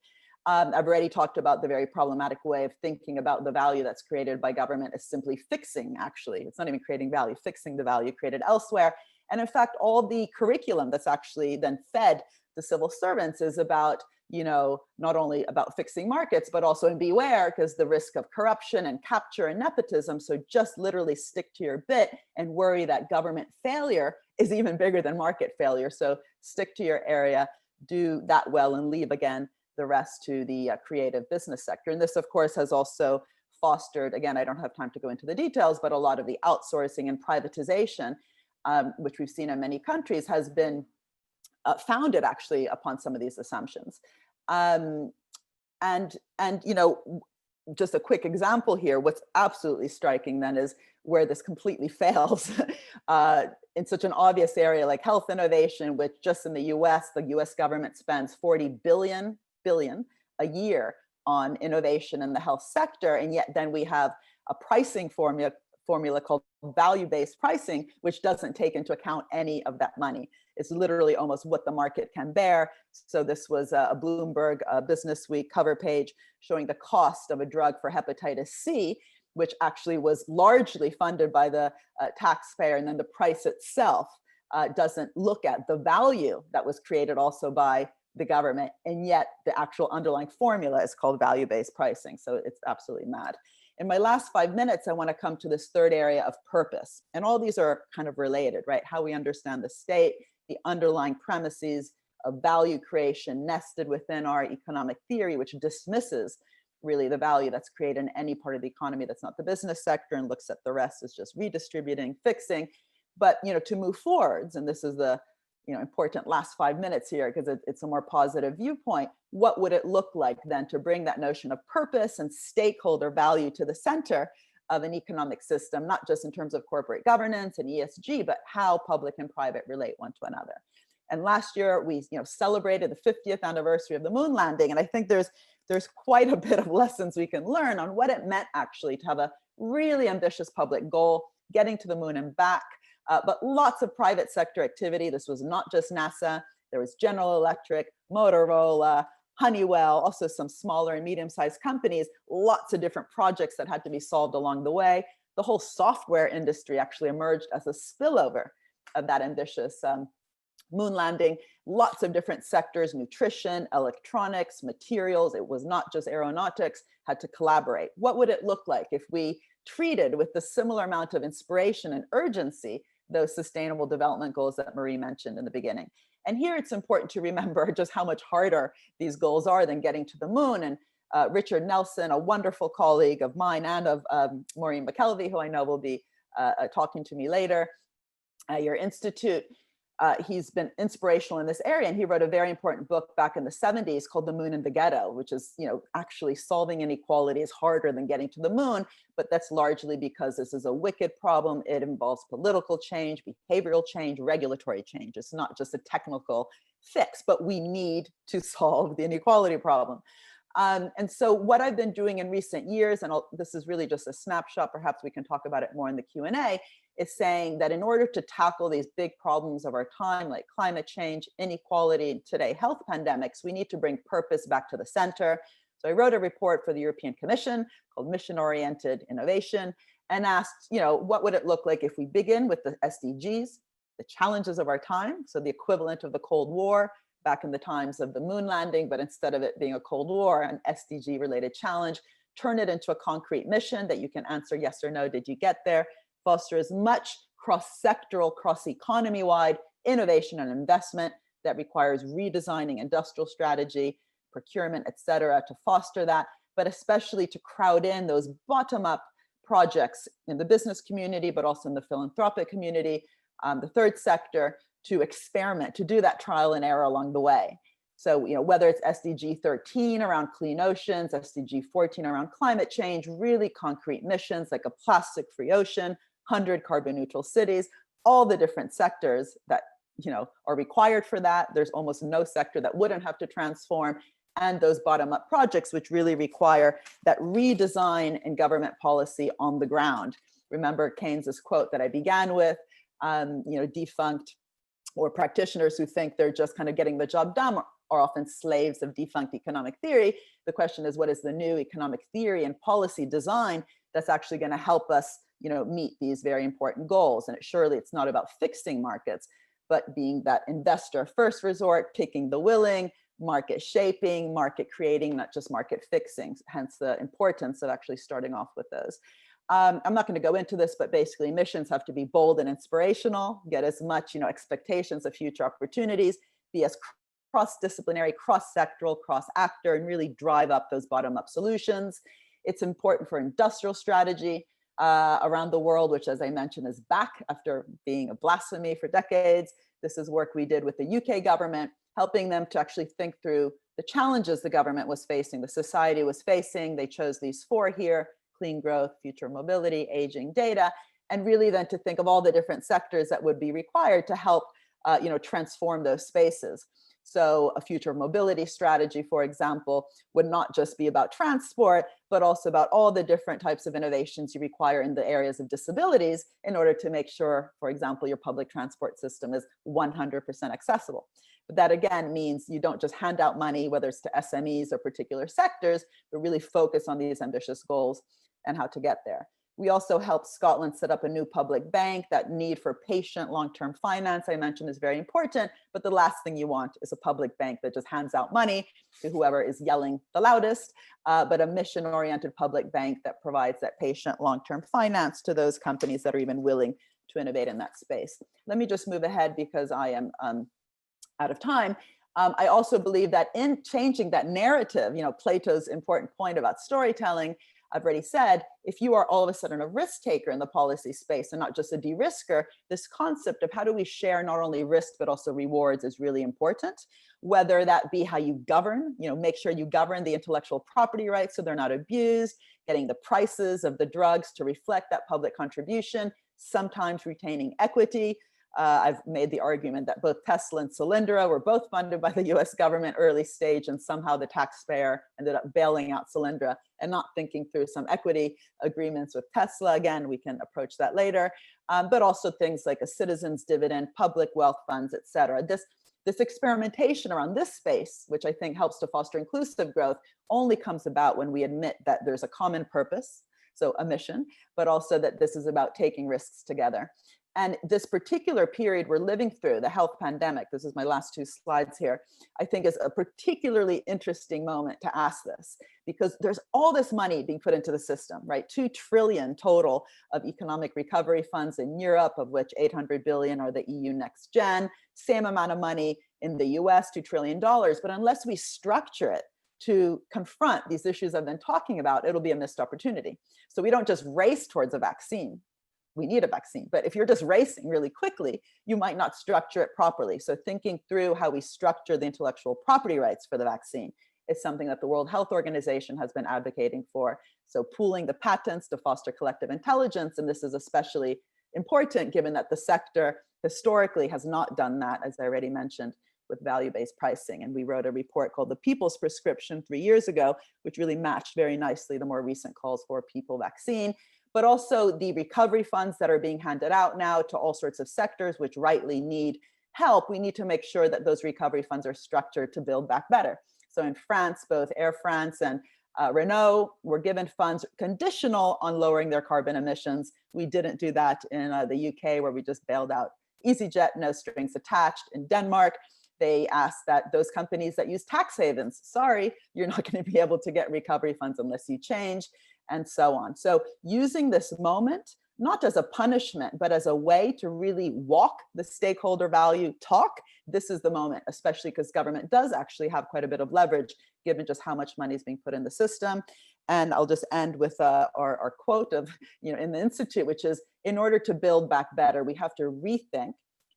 I've already talked about the very problematic way of thinking about the value that's created by government as simply fixing, actually. It's not even creating value, fixing the value created elsewhere. And in fact, all the curriculum that's actually then fed to civil servants is about, you know, not only about fixing markets, but also, and beware, because the risk of corruption and capture and nepotism. So just literally stick to your bit and worry that government failure is even bigger than market failure. So stick to your area, do that well, and leave again the rest to the creative business sector. And this, of course, has also fostered, again, I don't have time to go into the details, but a lot of the outsourcing and privatization, which we've seen in many countries, has been founded actually upon some of these assumptions. And you know, just a quick example here, what's absolutely striking then is where this completely fails in such an obvious area like health innovation, which just in the US government spends 40 billion a year on innovation in the health sector. And yet then we have a pricing formula called value-based pricing, which doesn't take into account any of that money. It's literally almost what the market can bear. So this was a Bloomberg Business Week cover page showing the cost of a drug for hepatitis C, which actually was largely funded by the taxpayer. And then the price itself doesn't look at the value that was created also by the government. And yet the actual underlying formula is called value-based pricing. So it's absolutely mad. In my last 5 minutes, I want to come to this third area of purpose. And all these are kind of related, right? How we understand the state, the underlying premises of value creation nested within our economic theory, which dismisses really the value that's created in any part of the economy that's not the business sector and looks at the rest as just redistributing, fixing. But, you know, to move forwards, and this is the, you know, important last 5 minutes here, because it's a more positive viewpoint. What would it look like then to bring that notion of purpose and stakeholder value to the center of an economic system, not just in terms of corporate governance and ESG, but how public and private relate one to another? And last year we, you know, celebrated the 50th anniversary of the moon landing, and I think there's quite a bit of lessons we can learn on what it meant actually to have a really ambitious public goal, getting to the moon and back. But lots of private sector activity. This was not just NASA. There was General Electric, Motorola, Honeywell, also some smaller and medium-sized companies, lots of different projects that had to be solved along the way. The whole software industry actually emerged as a spillover of that ambitious moon landing. Lots of different sectors, nutrition, electronics, materials. It was not just aeronautics, had to collaborate. What would it look like if we treated with the similar amount of inspiration and urgency those sustainable development goals that Marie mentioned in the beginning? And here it's important to remember just how much harder these goals are than getting to the moon. And Richard Nelson, a wonderful colleague of mine and of Maureen Mckelvey, who I know will be talking to me later, your institute, he's been inspirational in this area, and he wrote a very important book back in the 70s called The Moon and the Ghetto, which is, you know, actually solving inequality is harder than getting to the moon, but that's largely because this is a wicked problem. It involves political change, behavioral change, regulatory change. It's not just a technical fix, but we need to solve the inequality problem. And so what I've been doing in recent years, and this is really just a snapshot, perhaps we can talk about it more in the Q&A, is saying that in order to tackle these big problems of our time, like climate change, inequality, and today health pandemics, we need to bring purpose back to the center. So I wrote a report for the European Commission called Mission-Oriented Innovation, and asked, you know, what would it look like if we begin with the SDGs, the challenges of our time, so the equivalent of the Cold War back in the times of the moon landing, but instead of it being a Cold War, an SDG-related challenge turn it into a concrete mission that you can answer yes or no, did you get there? Foster as much cross-sectoral, cross-economy-wide innovation and investment that requires redesigning industrial strategy, procurement, et cetera, to foster that, but especially to crowd in those bottom-up projects in the business community, but also in the philanthropic community, the third sector, to experiment, to do that trial and error along the way. So, you know, whether it's SDG 13 around clean oceans, SDG 14 around climate change, really concrete missions like a plastic-free ocean, 100 carbon neutral cities, all the different sectors that, you know, are required for that. There's almost no sector that wouldn't have to transform, and those bottom-up projects, which really require that redesign in government policy on the ground. Remember Keynes's quote that I began with, you know, defunct or practitioners who think they're just kind of getting the job done are often slaves of defunct economic theory. The question is, what is the new economic theory and policy design that's actually going to help us, you know, meet these very important goals? And surely it's not about fixing markets, but being that investor first resort, picking the willing, market shaping, market creating, not just market fixing, hence the importance of actually starting off with those. I'm not going to go into this, but basically missions have to be bold and inspirational, get as much, you know, expectations of future opportunities, be as cross-disciplinary, cross-sectoral, cross-actor, and really drive up those bottom-up solutions. It's important for industrial strategy around the world, which, as I mentioned, is back after being a blasphemy for decades. This is work we did with the UK government, helping them to actually think through the challenges the government was facing, the society was facing. They chose these four here: clean growth, future mobility, aging, data, and really then to think of all the different sectors that would be required to help you know, transform those spaces. So a future mobility strategy, for example, would not just be about transport, but also about all the different types of innovations you require in the areas of disabilities in order to make sure, for example, your public transport system is 100% accessible. But that again means you don't just hand out money, whether it's to SMEs or particular sectors, but really focus on these ambitious goals and how to get there. We also helped Scotland set up a new public bank. That need for patient long-term finance I mentioned is very important, but the last thing you want is a public bank that just hands out money to whoever is yelling the loudest, but a mission-oriented public bank that provides that patient long-term finance to those companies that are even willing to innovate in that space. Let me just move ahead because I am out of time. I also believe that in changing that narrative, you know, Plato's important point about storytelling, I've already said, if you are all of a sudden a risk taker in the policy space and not just a de-risker, this concept of how do we share not only risk, but also rewards is really important. Whether that be how you govern, you know, make sure you govern the intellectual property rights so they're not abused, getting the prices of the drugs to reflect that public contribution, sometimes retaining equity. I've made the argument that both Tesla and Solyndra were both funded by the US government early stage, and somehow the taxpayer ended up bailing out Solyndra and not thinking through some equity agreements with Tesla. Again, we can approach that later, but also things like a citizen's dividend, public wealth funds, et cetera. This experimentation around this space, which I think helps to foster inclusive growth, only comes about when we admit that there's a common purpose, so a mission, but also that this is about taking risks together. And this particular period we're living through, the health pandemic, this is my last two slides here, I think is a particularly interesting moment to ask this, because there's all this money being put into the system, right? 2 trillion total of economic recovery funds in Europe, of which 800 billion are the EU Next Gen, same amount of money in the US, $2 trillion. But unless we structure it to confront these issues I've been talking about, it'll be a missed opportunity. So we don't just race towards a vaccine. We need a vaccine, but if you're just racing really quickly, you might not structure it properly. So thinking through how we structure the intellectual property rights for the vaccine is something that the World Health Organization has been advocating for. So pooling the patents to foster collective intelligence, and this is especially important given that the sector historically has not done that, as I already mentioned, with value-based pricing. And we wrote a report called The People's Prescription 3 years ago, which really matched very nicely the more recent calls for people vaccine, but also the recovery funds that are being handed out now to all sorts of sectors which rightly need help. We need to make sure that those recovery funds are structured to build back better. So in France, both Air France and Renault were given funds conditional on lowering their carbon emissions. We didn't do that in the UK, where we just bailed out EasyJet, no strings attached. In Denmark, they asked that those companies that use tax havens, sorry, you're not going to be able to get recovery funds unless you change, and so on. So using this moment, not as a punishment, but as a way to really walk the stakeholder value talk, this is the moment, especially because government does actually have quite a bit of leverage, given just how much money is being put in the system. And I'll just end with our quote of, in the Institute, which is, in order to build back better, we have to rethink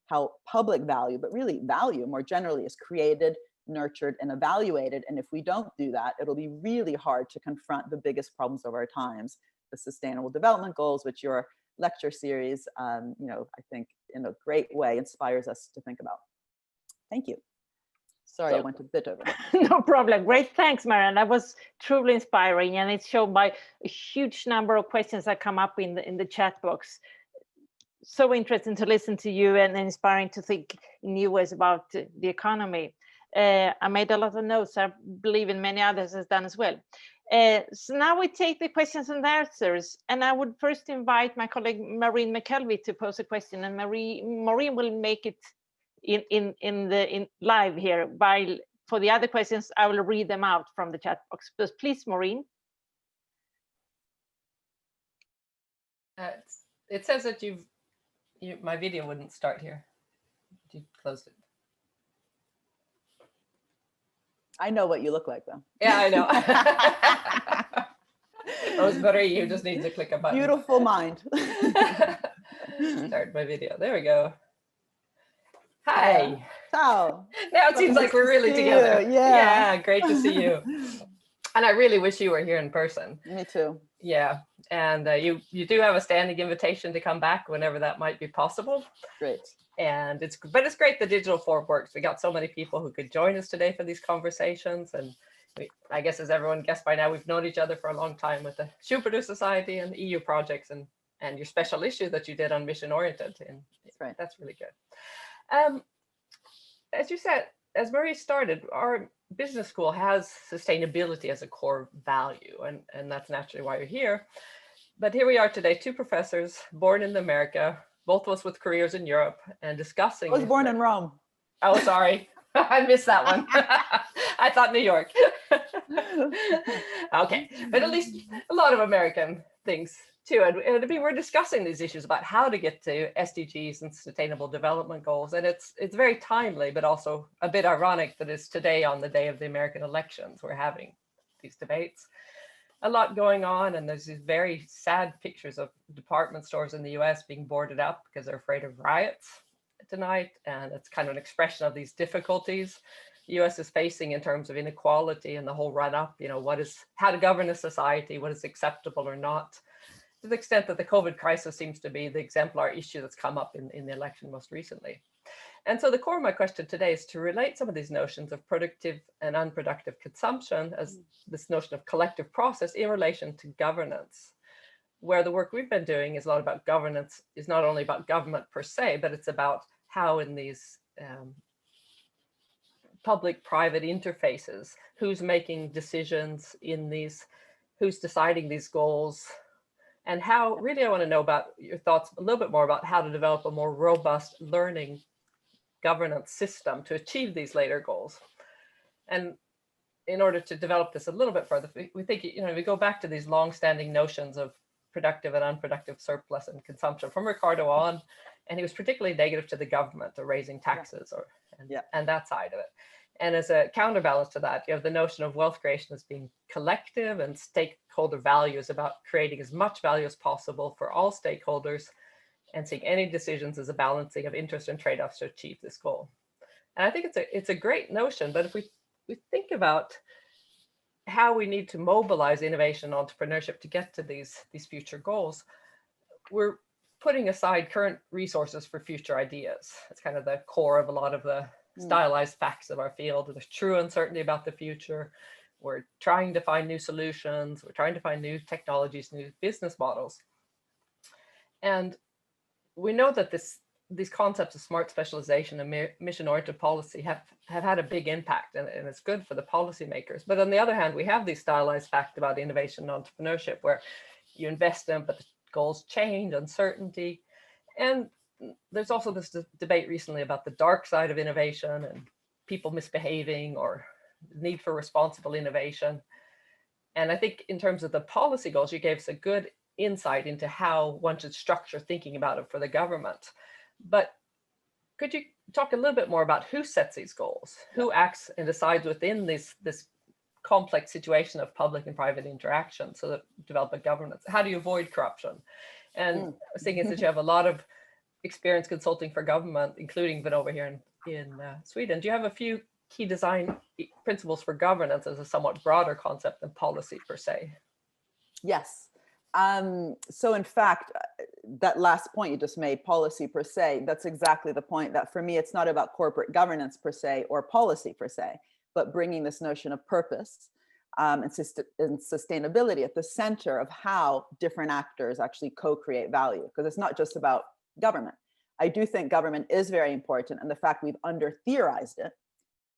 how public value, but really value more generally, is created, nurtured, and evaluated. And if we don't do that, it'll be really hard to confront the biggest problems of our times, the Sustainable Development Goals, which your lecture series, I think in a great way inspires us to think about. Thank you. Sorry, I went a bit over. No problem. Great. Thanks, Mariana. That was truly inspiring. And it's shown by a huge number of questions that come up in the chat box. So interesting to listen to you and inspiring to think in new ways about the economy. I made a lot of notes. I believe in many others has done as well. So now we take the questions and answers. And I would first invite my colleague Maureen Mckelvey to pose a question. And Maureen will make it in live here. While for the other questions, I will read them out from the chat box. But please, Maureen. It says that my video wouldn't start here. You closed it. I know what you look like, though. Yeah, I know. Rosemary, you just need to click a button. Beautiful mind. Start my video. There we go. Hi. Ciao. Now it seems like we're really together. Yeah. Great to see you. And I really wish you were here in person. Me too. Yeah. And you do have a standing invitation to come back whenever that might be possible. Great. And it's great the digital forum works. We got so many people who could join us today for these conversations. And I guess, as everyone guessed by now, we've known each other for a long time with the Schumpeter Society and the EU projects and your special issue that you did on mission oriented. And that's right. That's really good. As you said, as Marie started, our business school has sustainability as a core value, and that's naturally why you're here. But here we are today, two professors born in America, both of us with careers in Europe, and discussing. I was born in Rome. Oh, sorry. I missed that one. I thought New York. Okay, but at least a lot of American things too. And we're discussing these issues about how to get to SDGs and Sustainable Development Goals. And it's very timely, but also a bit ironic that it's today, on the day of the American elections, we're having these debates. A lot going on, and there's these very sad pictures of department stores in the US being boarded up because they're afraid of riots tonight. And it's kind of an expression of these difficulties the US is facing in terms of inequality and the whole run up, how to govern a society, what is acceptable or not, to the extent that the COVID crisis seems to be the exemplar issue that's come up in the election most recently. And so the core of my question today is to relate some of these notions of productive and unproductive consumption as this notion of collective process in relation to governance, where the work we've been doing is a lot about governance, is not only about government per se, but it's about how in these public-private interfaces, who's making decisions in these, who's deciding these goals, and how, really I want to know about your thoughts a little bit more about how to develop a more robust learning governance system to achieve these later goals. And in order to develop this a little bit further, we think, we go back to these long-standing notions of productive and unproductive surplus and consumption from Ricardo on, and he was particularly negative to the government or raising taxes and that side of it. And as a counterbalance to that, you have the notion of wealth creation as being collective, and stakeholder value is about creating as much value as possible for all stakeholders, and seeing any decisions as a balancing of interest and trade-offs to achieve this goal. And I think it's a great notion, but if we think about how we need to mobilize innovation and entrepreneurship to get to these future goals, we're putting aside current resources for future ideas. It's kind of the core of a lot of the stylized facts of our field. There's true uncertainty about the future. We're trying to find new solutions. We're trying to find new technologies, new business models. And we know that these concepts of smart specialization and mission-oriented policy have had a big impact, and it's good for the policymakers. But on the other hand, we have these stylized facts about innovation and entrepreneurship where you invest in, but the goals change, uncertainty. And there's also this debate recently about the dark side of innovation and people misbehaving or need for responsible innovation. And I think in terms of the policy goals, you gave us a good insight into how one should structure thinking about it for the government. But could you talk a little bit more about who sets these goals? Who acts and decides within this complex situation of public and private interaction so that develop a governance? How do you avoid corruption? And I was thinking, since you have a lot of experience consulting for government, including been over here in Sweden, do you have a few key design principles for governance as a somewhat broader concept than policy per se? Yes. So in fact, that last point you just made, policy per se, that's exactly the point, that for me, it's not about corporate governance per se or policy per se, but bringing this notion of purpose and sustainability at the center of how different actors actually co-create value, because it's not just about government. I do think government is very important, and the fact we've under-theorized it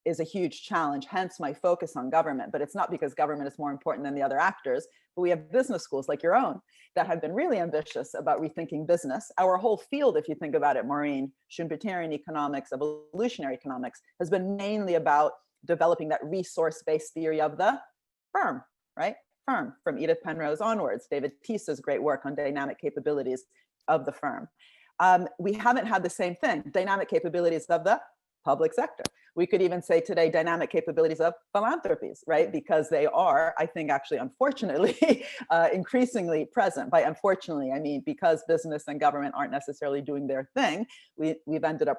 is a huge challenge, hence my focus on government. But it's not because government is more important than the other actors, but we have business schools like your own that have been really ambitious about rethinking business. Our whole field, if you think about it, Maureen, Schumpeterian economics, evolutionary economics, has been mainly about developing that resource-based theory of the firm, right? Firm, from Edith Penrose onwards, David Tisa's great work on dynamic capabilities of the firm. We haven't had the same thing, dynamic capabilities of the public sector. We could even say today dynamic capabilities of philanthropies, right? Because they are, I think, actually, unfortunately, increasingly present. By unfortunately, I mean because business and government aren't necessarily doing their thing, we've ended up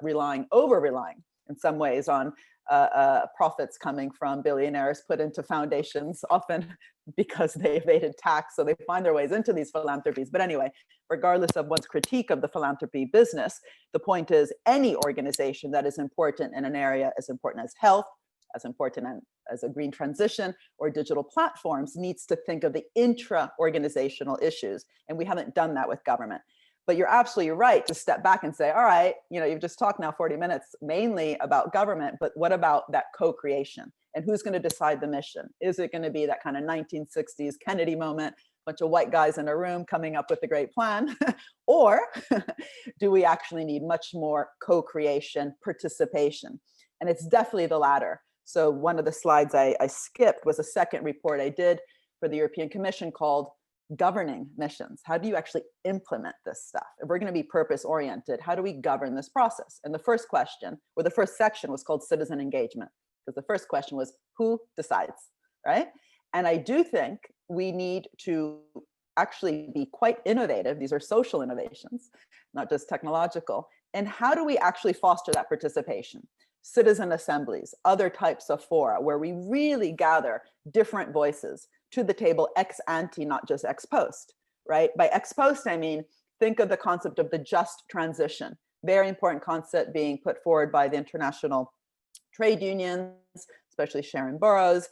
over-relying in some ways on profits coming from billionaires put into foundations, often because they evaded tax, so they find their ways into these philanthropies. But anyway, regardless of one's critique of the philanthropy business, the point is any organization that is important in an area as important as health, as important as a green transition or digital platforms, needs to think of the intra-organizational issues. And we haven't done that with government. But you're absolutely right to step back and say, all right, you've just talked now 40 minutes mainly about government, but what about that co-creation? And who's going to decide the mission? Is it going to be that kind of 1960s Kennedy moment, bunch of white guys in a room coming up with a great plan? Or do we actually need much more co-creation, participation? And it's definitely the latter. So one of the slides I skipped was a second report I did for the European Commission called Governing Missions. How do you actually implement this stuff? If we're going to be purpose-oriented, how do we govern this process? And the first question, or the first section, was called citizen engagement, because the first question was, who decides, right? And I do think we need to actually be quite innovative. These are social innovations, not just technological. And how do we actually foster that participation? Citizen assemblies, other types of fora, where we really gather different voices to the table ex ante, not just ex post, right? By ex post, I mean, think of the concept of the just transition. Very important concept being put forward by the international trade unions, especially Sharon Burroughs.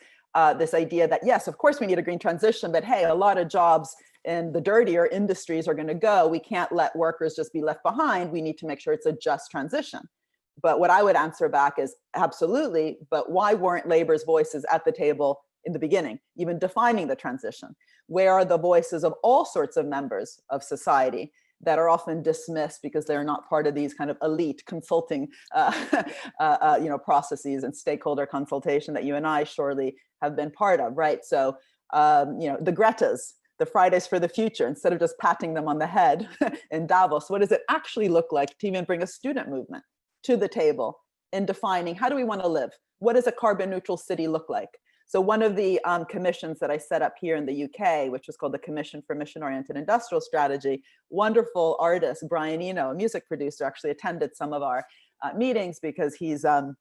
This idea that, yes, of course we need a green transition, but hey, a lot of jobs in the dirtier industries are going to go. We can't let workers just be left behind. We need to make sure it's a just transition. But what I would answer back is absolutely, but why weren't labor's voices at the table in the beginning, even defining the transition? Where are the voices of all sorts of members of society that are often dismissed because they're not part of these kind of elite consulting processes and stakeholder consultation that you and I surely have been part of, right? So, the Gretas, the Fridays for the Future, instead of just patting them on the head in Davos, what does it actually look like to even bring a student movement to the table in defining how do we want to live? What does a carbon neutral city look like? So one of the commissions that I set up here in the UK, which was called the Commission for Mission-Oriented Industrial Strategy, wonderful artist, Brian Eno, a music producer, actually attended some of our meetings because he's an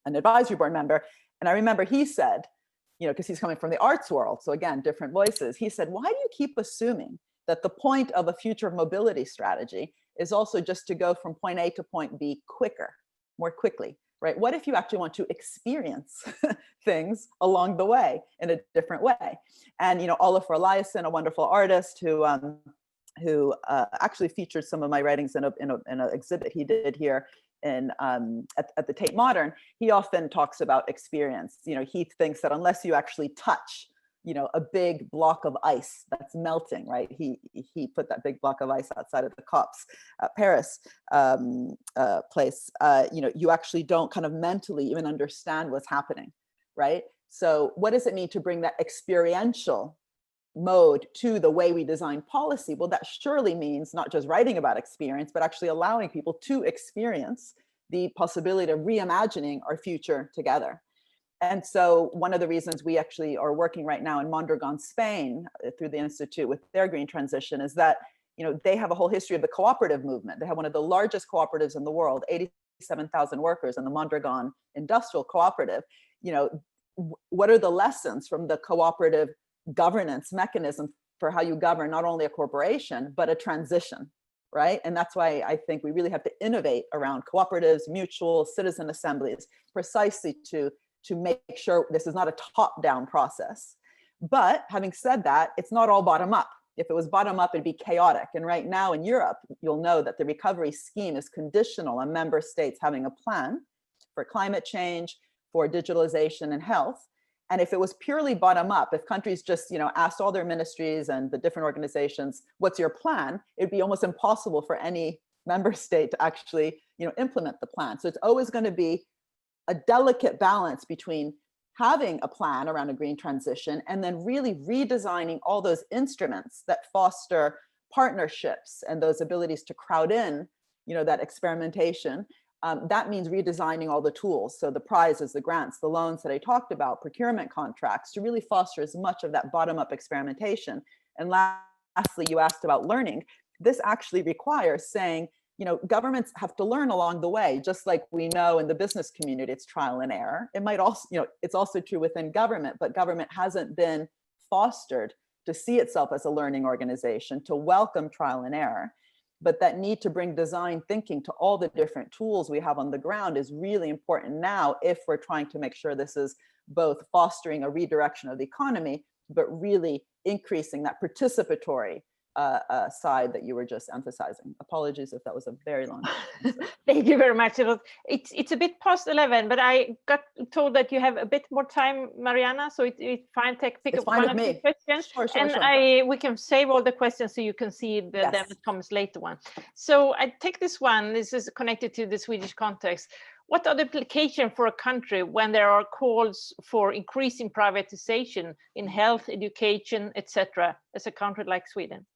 advisory board member. And I remember he said, because he's coming from the arts world, so again, different voices, he said, why do you keep assuming that the point of a future mobility strategy is also just to go from point A to point B quicker, more quickly? Right? What if you actually want to experience things along the way in a different way? And Olafur Eliasson, a wonderful artist who actually featured some of my writings in an exhibit he did here at the Tate Modern. He often talks about experience. He thinks that unless you actually touch a big block of ice that's melting, right? He put that big block of ice outside of the COPs Paris place. You actually don't kind of mentally even understand what's happening, right? So what does it mean to bring that experiential mode to the way we design policy? Well, that surely means not just writing about experience, but actually allowing people to experience the possibility of reimagining our future together. And so one of the reasons we actually are working right now in Mondragon, Spain, through the Institute with their green transition, is that they have a whole history of the cooperative movement. They have one of the largest cooperatives in the world, 87,000 workers in the Mondragon Industrial Cooperative. What are the lessons from the cooperative governance mechanism for how you govern not only a corporation, but a transition, right? And that's why I think we really have to innovate around cooperatives, mutual citizen assemblies, precisely to make sure this is not a top-down process. But having said that, it's not all bottom-up. If it was bottom-up, it'd be chaotic. And right now in Europe, you'll know that the recovery scheme is conditional on member states having a plan for climate change, for digitalization and health. And if it was purely bottom-up, if countries just asked all their ministries and the different organizations, what's your plan? It'd be almost impossible for any member state to actually implement the plan. So it's always going to be a delicate balance between having a plan around a green transition and then really redesigning all those instruments that foster partnerships and those abilities to crowd in, that experimentation. That means redesigning all the tools. So the prizes, the grants, the loans that I talked about, procurement contracts, to really foster as much of that bottom-up experimentation. And lastly, you asked about learning. This actually requires saying, governments have to learn along the way, just like we know in the business community, it's trial and error. It might also, it's also true within government, but government hasn't been fostered to see itself as a learning organization, to welcome trial and error. But that need to bring design thinking to all the different tools we have on the ground is really important now if we're trying to make sure this is both fostering a redirection of the economy, but really increasing that participatory side that you were just emphasizing. Apologies if that was a very long answer. Thank you very much. It's a bit past 11, but I got told that you have a bit more time, Mariana. So it's fine to pick up one of the questions, and we can save all the questions so you can see the them comes later one. So I take this one. This is connected to the Swedish context. What are the implications for a country when there are calls for increasing privatization in health, education, etc., as a country like Sweden?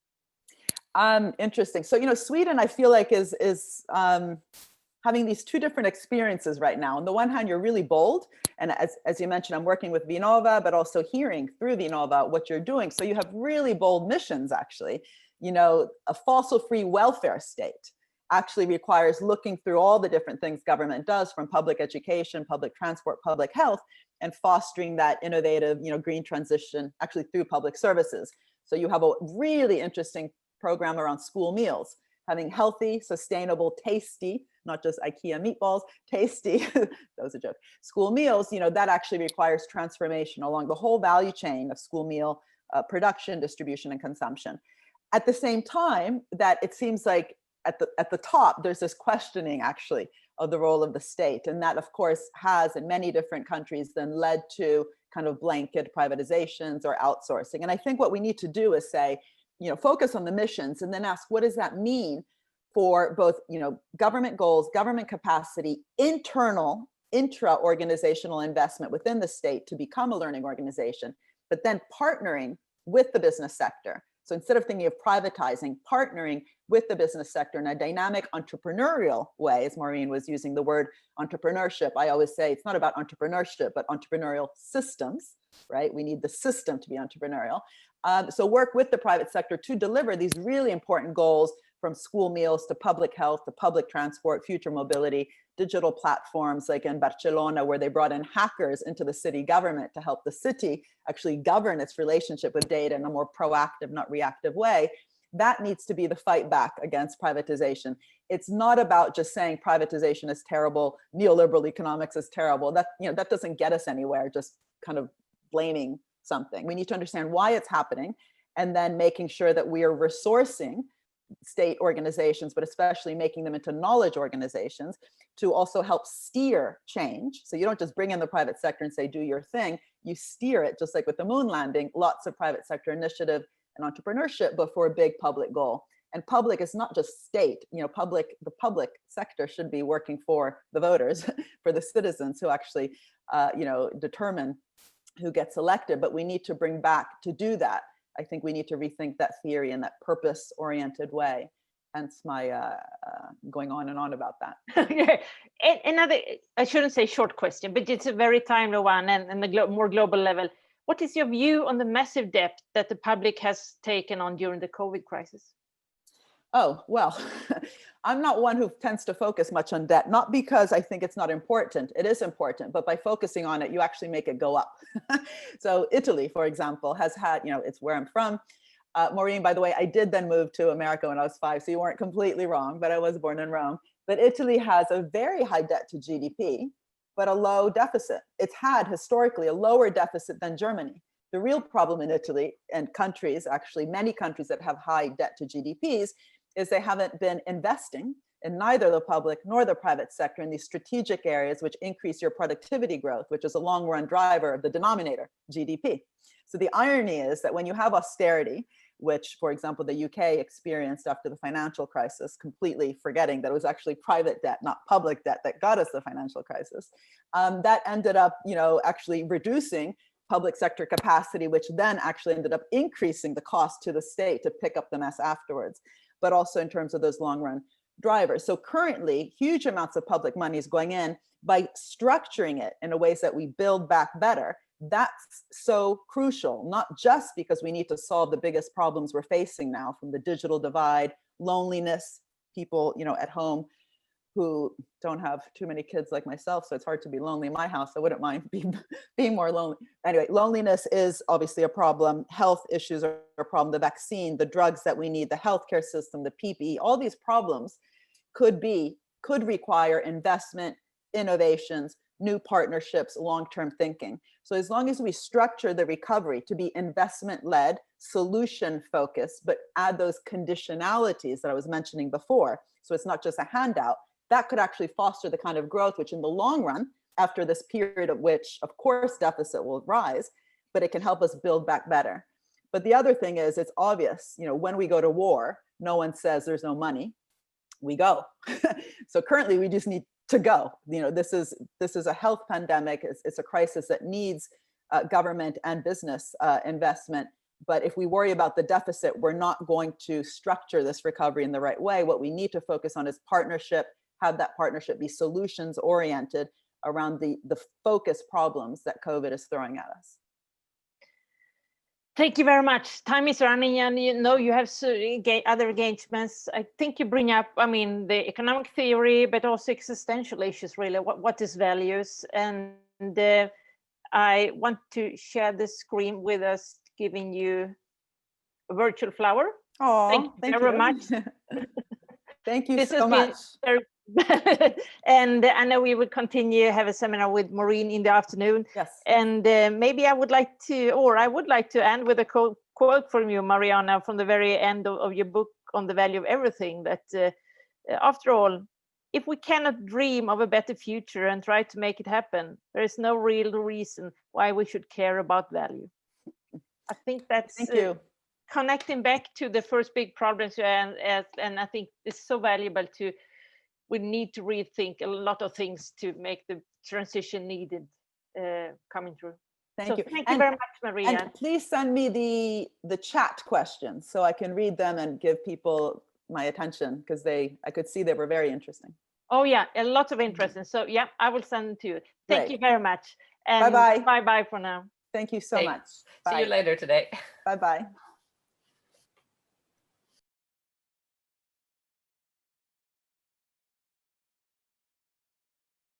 Interesting. So, Sweden, I feel like is having these two different experiences right now. On the one hand, you're really bold. And as you mentioned, I'm working with Vinnova, but also hearing through Vinnova what you're doing. So you have really bold missions, actually. A fossil-free welfare state actually requires looking through all the different things government does, from public education, public transport, public health, and fostering that innovative, green transition actually through public services. So you have a really interesting program around school meals, having healthy, sustainable, tasty, not just IKEA meatballs, tasty, that was a joke, school meals, that actually requires transformation along the whole value chain of school meal production, distribution, and consumption. At the same time, that it seems like at the top, there's this questioning actually of the role of the state. And that, of course, has in many different countries then led to kind of blanket privatizations or outsourcing. And I think what we need to do is say, focus on the missions and then ask, what does that mean for both, government goals, government capacity, intra-organizational investment within the state to become a learning organization, but then partnering with the business sector. So instead of thinking of privatizing, partnering with the business sector in a dynamic entrepreneurial way, as Maureen was using the word entrepreneurship, I always say it's not about entrepreneurship, but entrepreneurial systems, right? We need the system to be entrepreneurial. So work with the private sector to deliver these really important goals, from school meals to public health to public transport, future mobility, digital platforms like in Barcelona, where they brought in hackers into the city government to help the city actually govern its relationship with data in a more proactive, not reactive way. That needs to be the fight back against privatization. It's not about just saying privatization is terrible, neoliberal economics is terrible. That, that doesn't get us anywhere, just kind of blaming something. We need to understand why it's happening, and then making sure that we are resourcing state organizations, but especially making them into knowledge organizations to also help steer change. So you don't just bring in the private sector and say, do your thing, you steer it, just like with the moon landing, lots of private sector initiative and entrepreneurship, but for a big public goal. And public is not just state, the public sector should be working for the voters, for the citizens who actually, determine who gets elected. But we need to bring back, to do that, I think we need to rethink that theory in that purpose-oriented way. Hence my going on and on about that. Yeah. Another, I shouldn't say short question, but it's a very timely one and the more global level. What is your view on the massive debt that the public has taken on during the COVID crisis? Oh, well, I'm not one who tends to focus much on debt, not because I think it's not important. It is important, but by focusing on it, you actually make it go up. So Italy, for example, has had, it's where I'm from. Maureen, by the way, I did then move to America when I was 5, so you weren't completely wrong, but I was born in Rome. But Italy has a very high debt to GDP, but a low deficit. It's had historically a lower deficit than Germany. The real problem in Italy and countries, actually many countries that have high debt to GDPs, is they haven't been investing in neither the public nor the private sector in these strategic areas which increase your productivity growth, which is a long run driver of the denominator, GDP. So the irony is that when you have austerity, which, for example, the UK experienced after the financial crisis, completely forgetting that it was actually private debt, not public debt, that got us the financial crisis, that ended up, actually reducing public sector capacity, which then actually ended up increasing the cost to the state to pick up the mess afterwards, but also in terms of those long run drivers. So currently, huge amounts of public money is going in. By structuring it in a ways that we build back better, that's so crucial, not just because we need to solve the biggest problems we're facing now, from the digital divide, loneliness, people, at home who don't have too many kids like myself, so it's hard to be lonely in my house. I wouldn't mind being more lonely. Anyway, loneliness is obviously a problem. Health issues are a problem. The vaccine, the drugs that we need, the healthcare system, the PPE, all these problems could require investment, innovations, new partnerships, long-term thinking. So as long as we structure the recovery to be investment-led, solution-focused, but add those conditionalities that I was mentioning before, so it's not just a handout, that could actually foster the kind of growth which in the long run, after this period of which, of course, deficit will rise, but it can help us build back better. But the other thing is, it's obvious, when we go to war, no one says there's no money, we go. So currently we just need to go. This is a health pandemic. It's a crisis that needs government and business investment. But if we worry about the deficit, we're not going to structure this recovery in the right way. What we need to focus on is partnership, have that partnership be solutions oriented around the focus problems that COVID is throwing at us. Thank you very much. Time is running, and you have other engagements. I think you bring up, the economic theory, but also existential issues, really. What is values? And I want to share the screen with us, giving you a virtual flower. Oh, thank you very much. Thank you so much. And I know we will continue have a seminar with Maureen in the afternoon. Yes. And maybe I would like to end with a quote from you, Mariana, from the very end of your book on the value of everything, that after all, if we cannot dream of a better future and try to make it happen, there is no real reason why we should care about value. I think that's Thank you. Connecting back to the first big problems, and I think it's so valuable we need to rethink a lot of things to make the transition needed coming through. Thank you. Thank you very much, Maria. And please send me the chat questions so I can read them and give people my attention, because I could see they were very interesting. Oh yeah, a lot of interest. And so yeah, I will send them to you. Thank you very much. And bye-bye. Bye-bye for now. Thank you so much. See you later today. Bye-bye.